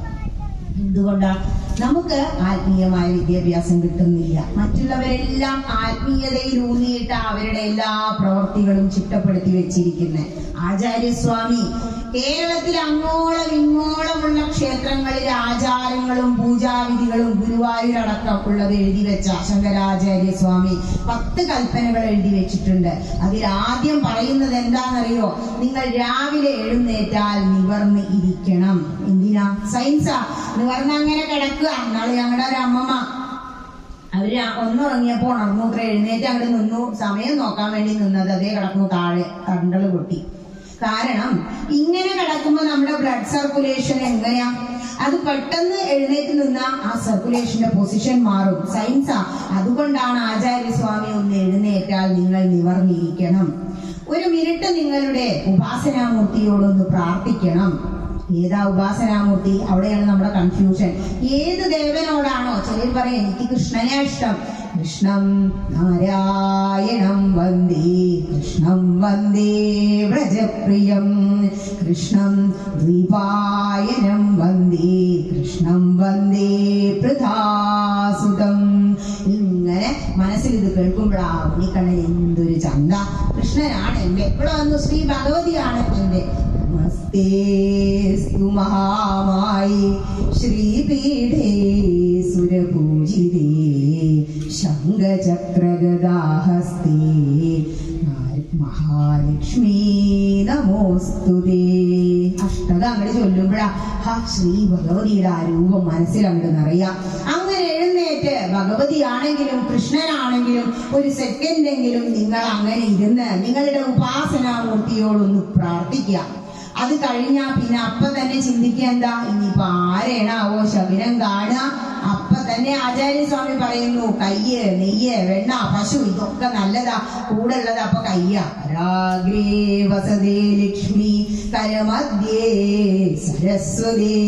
എന്തുകൊണ്ടാണ്? നമുക്ക് ആത്മീയമായ വിദ്യാഭ്യാസം കിട്ടുന്നില്ല. മറ്റുള്ളവരെല്ലാം ആത്മീയതയിൽ ഊന്നിയിട്ട് അവരുടെ എല്ലാ പ്രവൃത്തികളും ചിട്ടപ്പെടുത്തി വെച്ചിരിക്കുന്നത്. ആചാര്യസ്വാമി കേരളത്തിൽ അങ്ങോളം ഇങ്ങോളമുള്ള ക്ഷേത്രങ്ങളിൽ ആചാരങ്ങളും പൂജാവിധികളും ഗുരുവായൂരടക്കം ഉള്ളത് എഴുതി വെച്ച ശങ്കരാചാര്യസ്വാമി 10 കൽപ്പനകൾ എഴുതി വെച്ചിട്ടുണ്ട്. അതിൽ ആദ്യം പറയുന്നത് എന്താണെന്നറിയോ? നിങ്ങൾ രാവിലെ എഴുന്നേറ്റാൽ നിവർന്ന് ഇരിക്കണം. എന്തിനാ? സയൻസാ. നിവർന്ന് അങ്ങനെ കിടക്കുക. എന്നാള് ഞങ്ങളുടെ ഒരു അമ്മമ്മ അവര് ഒന്നുറങ്ങിയപ്പോ ഉണർന്നു, എഴുന്നേറ്റ് അങ്ങോട്ട് നിന്നു. സമയം നോക്കാൻ വേണ്ടി നിന്നത് അതേ കിടക്കുന്നു താഴെ കണ്ടള് പൊട്ടി. കാരണം ഇങ്ങനെ കിടക്കുമ്പോ നമ്മുടെ ബ്ലഡ് സർക്കുലേഷൻ എങ്ങനെയാ? അത് പെട്ടെന്ന് എഴുന്നേറ്റ് നിന്നാ ആ സർക്കുലേഷന്റെ പൊസിഷൻ മാറും. സയൻസാ. അതുകൊണ്ടാണ് ആചാര്യസ്വാമി ഒന്ന് എഴുന്നേറ്റാൽ നിങ്ങൾ നിവർന്നിരിക്കണം. 1 മിനിറ്റ് നിങ്ങളുടെ ഉപാസനാമൂർത്തിയോടൊന്ന് പ്രാർത്ഥിക്കണം. ഏതാ ഉപാസനാമൂർത്തി? അവിടെയാണ് നമ്മുടെ കൺഫ്യൂഷൻ. ഏത് ദേവനോടാണോ? ചിലർ പറയും എനിക്ക് കൃഷ്ണനെ ഇഷ്ടം. കൃഷ്ണം നാരായണം വന്ദേ, കൃഷ്ണം വന്ദേ വ്രജപ്രിയം, കൃഷ്ണം ദ്വീപായനം വന്ദേ, കൃഷ്ണം വന്ദേ പൃഥാസുതം. ഇങ്ങനെ മനസ്സിൽ ഇത് കേൾക്കുമ്പോഴാ ഉണ്ണിക്കണ്ണൻ എന്തൊരു ചന്ത. കൃഷ്ണനാണ് എന്റെ. ഇവിടെ വന്നു ശ്രീ ഭഗവതിയാണ് എന്റെ. നമസ്തേസ്തു മഹാമായി ശ്രീപീഠേ സുരപൂജിതേ ശംഖചക്രഗദാഹസ്തേ മഹാലക്ഷ്മീ നമോസ്തുതേ. അഷ്ടക അങ്ങോട്ട് ചൊല്ലുമ്പോഴാ ശ്രീ ഭഗവതിയുടെ ആ രൂപം മനസ്സിൽ അങ്ങോട്ട് നിറയാം. അങ്ങനെ എഴുന്നേറ്റ് ഭഗവതിയാണെങ്കിലും കൃഷ്ണനാണെങ്കിലും 1 സെക്കൻഡെങ്കിലും നിങ്ങൾ അങ്ങനെ ഇരുന്ന് നിങ്ങളുടെ ഉപാസനാമൂർത്തിയോടൊന്ന് പ്രാർത്ഥിക്കുക. അത് കഴിഞ്ഞാ പിന്നെ അപ്പൊ തന്നെ ചിന്തിക്കുക എന്താ? ഇനിയിപ്പൊ ആരെയാണാവോ ശകുനം കാണുക? അപ്പൊ തന്നെ ആചാര്യസ്വാമി പറയുന്നു കയ്യ്, നെയ്യ്, വെണ്ണ, പശു ഇതൊക്കെ നല്ലതാ. കൂടെ ഉള്ളത് അപ്പൊ കയ്യ. രാഗ്രേ വസതേ ലക്ഷ്മി കരമധ്യേ സരസ്വതേ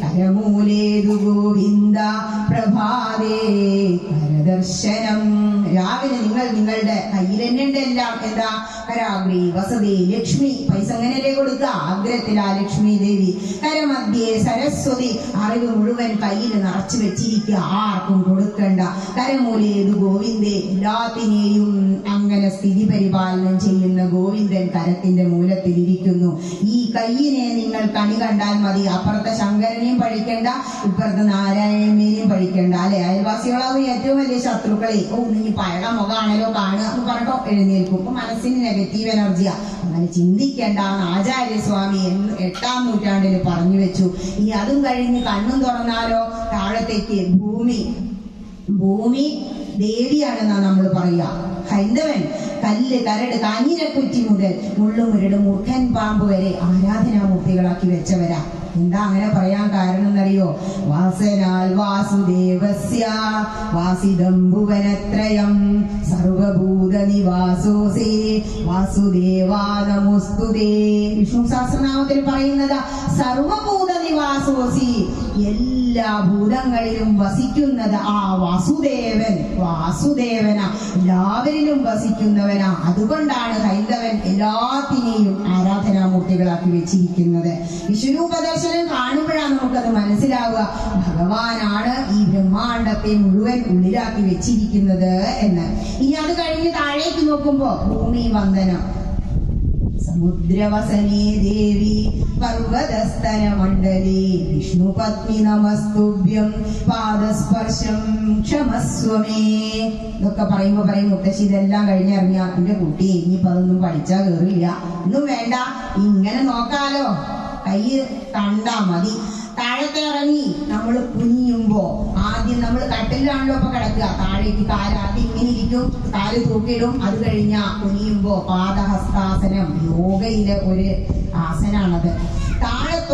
കരമൂലേതു ഗോവിന്ദ പ്രഭാതേ കരദർശനം. രാവിലെ നിങ്ങൾ നിങ്ങളുടെ കയ്യിൽ തന്നെ ഉണ്ട് എല്ലാം. എന്താ? കരാഗ്രേ വസതേ ലക്ഷ്മി. പൈസ അങ്ങനെയല്ലേ കൊടുക്കുക? ആഗ്രഹത്തിൽ ആ ലക്ഷ്മി ദേവി. കരമധ്യേ സരസ്വതി. അറിവ് മുഴുവൻ കയ്യിൽ നിറച്ചു വെച്ചിരിക്കുക, ആർക്കും കൊടുക്കണ്ട. കരമൂലേതു ഗോവിന്ദേ. എല്ലാത്തിനെയും അങ്ങനെ സ്ഥിതി പരിപാലനം ചെയ്യുന്ന ഗോവിന്ദൻ കരത്തിന്റെ മൂലത്തിലിരിക്കുന്നു. ഈ കയ്യിനെ നിങ്ങൾ കണി കണ്ടാൽ മതി. അപ്പുറത്തെ ശങ്കരനെയും പഴിക്കണ്ട, ഇപ്പുറത്തെ നാരായണനെയും പഴിക്കണ്ട. അല്ലെ? അയൽവാസികളാവും ഏറ്റവും വലിയ ശത്രുക്കളെ. നീ പഴയ മുഖാണല്ലോ കാണുക എന്ന് പറഞ്ഞോ എഴുന്നേൽക്കും. അപ്പൊ മനസ്സിന് നെഗറ്റീവ് എനർജിയാ. അങ്ങനെ ചിന്തിക്കേണ്ട ആചാര്യസ്വാമി 8-ാം നൂറ്റാണ്ടിൽ പറഞ്ഞു വെച്ചു. ഇനി അതും കഴിഞ്ഞ് കണ്ണും തുറന്നാലോ താഴത്തേക്ക് ഭൂമി ദേവിയാണെന്നാ നമ്മൾ പറയുക. ഹൈന്ദവൻ കല്ല്, കരട്, കാഞ്ഞിരക്കുറ്റി മുതൽ മുള്ളുമുരട്, മൂർഖൻ പാമ്പ് വരെ ആരാധനാമൂർത്തികളാക്കി വെച്ചവരാ. എന്താ അങ്ങനെ പറയാൻ കാരണം എന്നറിയോ? വാസനാൽ വാസുദേവസ്യ വാസിദം ഭുവനത്രയം സർവഭൂത നിവാസോസേ വാസുദേവാ നമോസ്തുതേ. വിഷ്ണു സഹസ്രനാമത്തിൽ പറയുന്നത് സർവഭൂത നിവാസോസി. എല്ലാ ഭൂതങ്ങളിലും വസിക്കുന്നത് ആ വാസുദേവനാ. എല്ലാവരിലും വസിക്കുന്നവനാ. അതുകൊണ്ടാണ് ഹൈന്ദവൻ എല്ലാത്തിനെയും ആരാധനാമൂർത്തികളാക്കി വെച്ചിരിക്കുന്നത്. വിശ്വരൂപദർശനം കാണുമ്പോഴാണ് നമുക്കത് മനസ്സിലാവുക. ഭഗവാനാണ് ഈ ബ്രഹ്മാണ്ടത്തെ മുഴുവൻ ഉള്ളിലാക്കി വെച്ചിരിക്കുന്നത് എന്ന്. ഇനി അത് കഴിഞ്ഞ് താഴേക്ക് നോക്കുമ്പോ ഭൂമി വന്ദനം. സമുദ്രവസനേ ദേവി പർവതസ്തന മണ്ഡലേ വിഷ്ണു പത്നി നമസ്തുഭ്യം പാദസ്പർശം ക്ഷമസ്വമേ. ഇതൊക്കെ പറയുമ്പോ പറയും മുത്തശ്ശി ഇതെല്ലാം കഴിഞ്ഞിറങ്ങിയ എന്റെ കുട്ടി ഇനിയിപ്പോ അതൊന്നും പഠിച്ചാ കേറില്ല. ഒന്നും വേണ്ട, ഇങ്ങനെ നോക്കാലോ. കൈ കണ്ടാ മതി. താഴത്തെ ഇറങ്ങി നമ്മൾ കുനിയുമ്പോ ആദ്യം നമ്മൾ കട്ടിലാണല്ലോ ഇപ്പൊ കിടക്കുക. താഴേക്ക് കാല് ആദ്യം ഇങ്ങനെ ഇരിക്കും, കാല് തൂക്കിയിടും. അത് കഴിഞ്ഞാ കുനിയുമ്പോ പാദഹസ്താസനം. യോഗയിലെ ഒരു ആസനാണത്.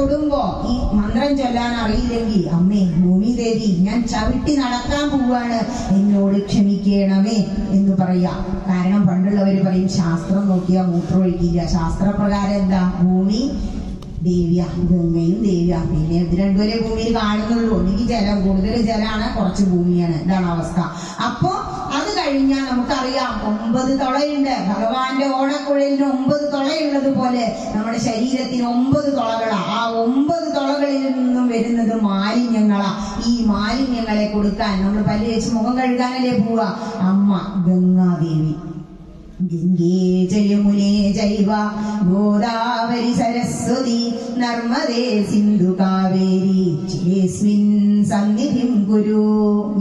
തൊടുമ്പോ ഈ മന്ത്രം ചൊല്ലാൻ അറിയില്ലെങ്കിൽ അമ്മേ ഭൂമിദേവി ഞാൻ ചവിട്ടി നടക്കാൻ പോവാണ്, എന്നോട് ക്ഷമിക്കണമേ എന്ന് പറയാ. കാരണം പണ്ടുള്ളവര് പറയും ശാസ്ത്രം നോക്കിയാൽ മൂത്രമൊഴിക്കില്ല. ശാസ്ത്രപ്രകാരം എന്താ? ഭൂമി ദേവ്യ, ഗംഗയും ദേവ്യ. പിന്നെ ഇത് രണ്ടുപേരെ ഭൂമിയിൽ കാണുന്നുള്ളൂ. ഒന്നുകിൽ ജലം, കൂടുതൽ ജലമാണ്, കുറച്ച് ഭൂമിയാണ്. ഇതാണ് അവസ്ഥ. അപ്പോ അത് കഴിഞ്ഞാൽ നമുക്കറിയാം 9 തുളയുണ്ട്. ഭഗവാന്റെ ഓടക്കുഴലിന് 9 തുളയുള്ളത് പോലെ നമ്മുടെ ശരീരത്തിന് 9 തുളകളാ. ആ 9 തുളകളിൽ നിന്നും വരുന്നത് മാലിന്യങ്ങളാ. ഈ മാലിന്യങ്ങളെ കൊടുക്കാൻ നമ്മൾ പല്ല് വെച്ച് മുഖം കഴുകാനല്ലേ പോവുക? അമ്മ ഗംഗാദേവി. ഗംഗേ ജയമുനേ ജൈവ ഗോദാവരി സരസ്വതി നർമ്മദേ സിന്ധു കാവേരി ചേസ്മിൻ സന്നിധിം കുരു.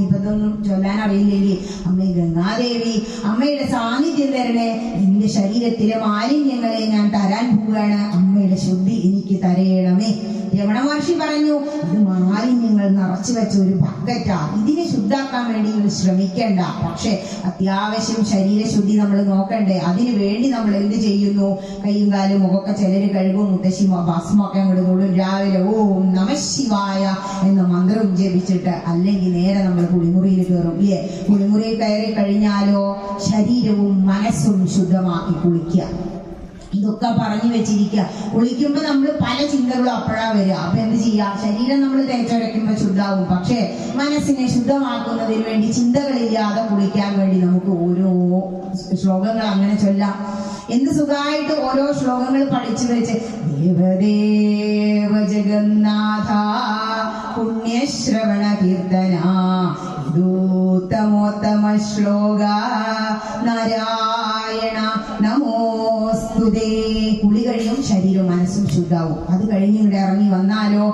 ഇതൊന്നും ചൊല്ലാൻ അറിയില്ലെങ്കിൽ അമ്മ ഗംഗാദേവി, അമ്മയുടെ സാന്നിധ്യം തരണേ. എന്റെ ശരീരത്തിലെ മാലിന്യങ്ങളെ ഞാൻ തരാൻ പോവുകയാണ്. അമ്മയുടെ ശുദ്ധി എനിക്ക് തരയണമേ. രമണ മഹർഷി പറഞ്ഞു, ഇത് മാലിന്യങ്ങൾ നിറച്ചു വെച്ച ഒരു ബക്കറ്റാ. ഇതിനെ ശുദ്ധാക്കാൻ വേണ്ടി നിങ്ങൾ ശ്രമിക്കേണ്ട. പക്ഷെ അത്യാവശ്യം ശരീരശുദ്ധി നമ്മൾ നോക്കണ്ടേ. അതിനു വേണ്ടി നമ്മൾ എന്ത് ചെയ്യുന്നു? കൈയും കാലും മുഖമൊക്കെ ചിലര് കഴുകും, മുത്തശ്ശി ഭസ്മൊക്കെ അങ്ങോട്ട് തൊടും. രാവിലെ ഓം നമഃശിവായ എന്ന മന്ത്രം ജപിച്ചിട്ട്, അല്ലെങ്കിൽ നേരെ നമ്മൾ കുളിമുറിയിൽ കയറും. ഇല്ലേ? കുളിമുറിയിൽ കയറി കഴിഞ്ഞാലോ ശരീരവും മനസ്സും ശുദ്ധമാക്കി കുളിക്കുക. ഇതൊക്കെ പറഞ്ഞു വെച്ചിരിക്കുക. കുളിക്കുമ്പോ നമ്മൾ പല ചിന്തകളും അപ്പോഴാ വരിക. അപ്പൊ എന്ത് ചെയ്യാം? ശരീരം നമ്മൾ തേച്ചൊരയ്ക്കുമ്പോ ശുദ്ധാവും. പക്ഷെ മനസ്സിനെ ശുദ്ധമാക്കുന്നതിന് വേണ്ടി ചിന്തകളില്ലാതെ കുളിക്കാൻ വേണ്ടി നമുക്ക് ഓരോ ശ്ലോകങ്ങൾ അങ്ങനെ ചൊല്ലാം. എന്ത് സുഖമായിട്ട് ഓരോ ശ്ലോകങ്ങൾ പഠിച്ചു വെച്ച് ദേവദേവ ജഗന്നാഥ പുണ്യശ്രവണ കീർത്തന ഇതോത്തമോത്തമ ശ്ലോക നാരായണ നമോസ്തുതേ. കുളി കഴിയും, ശരീരവും മനസ്സും ശുദ്ധാവും. അത് കഴിഞ്ഞ് ഇവിടെ ഇറങ്ങി വന്നാലോ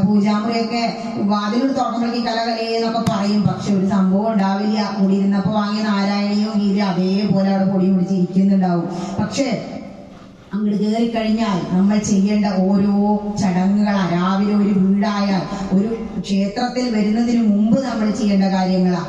പൂജാമുറിയൊക്കെ വാതിലൂടെ തുറക്കുമ്പോഴേക്ക് കലകലേന്നൊക്കെ പറയും. പക്ഷെ ഒരു സംഭവം ഉണ്ടാവില്ല. കുടിയിരുന്നപ്പോ വാങ്ങിയ നാരായണിയും ഗീത അതേപോലെ അവിടെ പൊടി പിടിച്ചിരിക്കുന്നുണ്ടാവും. പക്ഷെ അങ്ങോട്ട് കയറി കഴിഞ്ഞാൽ നമ്മൾ ചെയ്യേണ്ട ഓരോ ചടങ്ങുകളാ. രാവിലെ ഒരു വീടായാൽ, ഒരു ക്ഷേത്രത്തിൽ വരുന്നതിന് മുമ്പ് നമ്മൾ ചെയ്യേണ്ട കാര്യങ്ങളാ.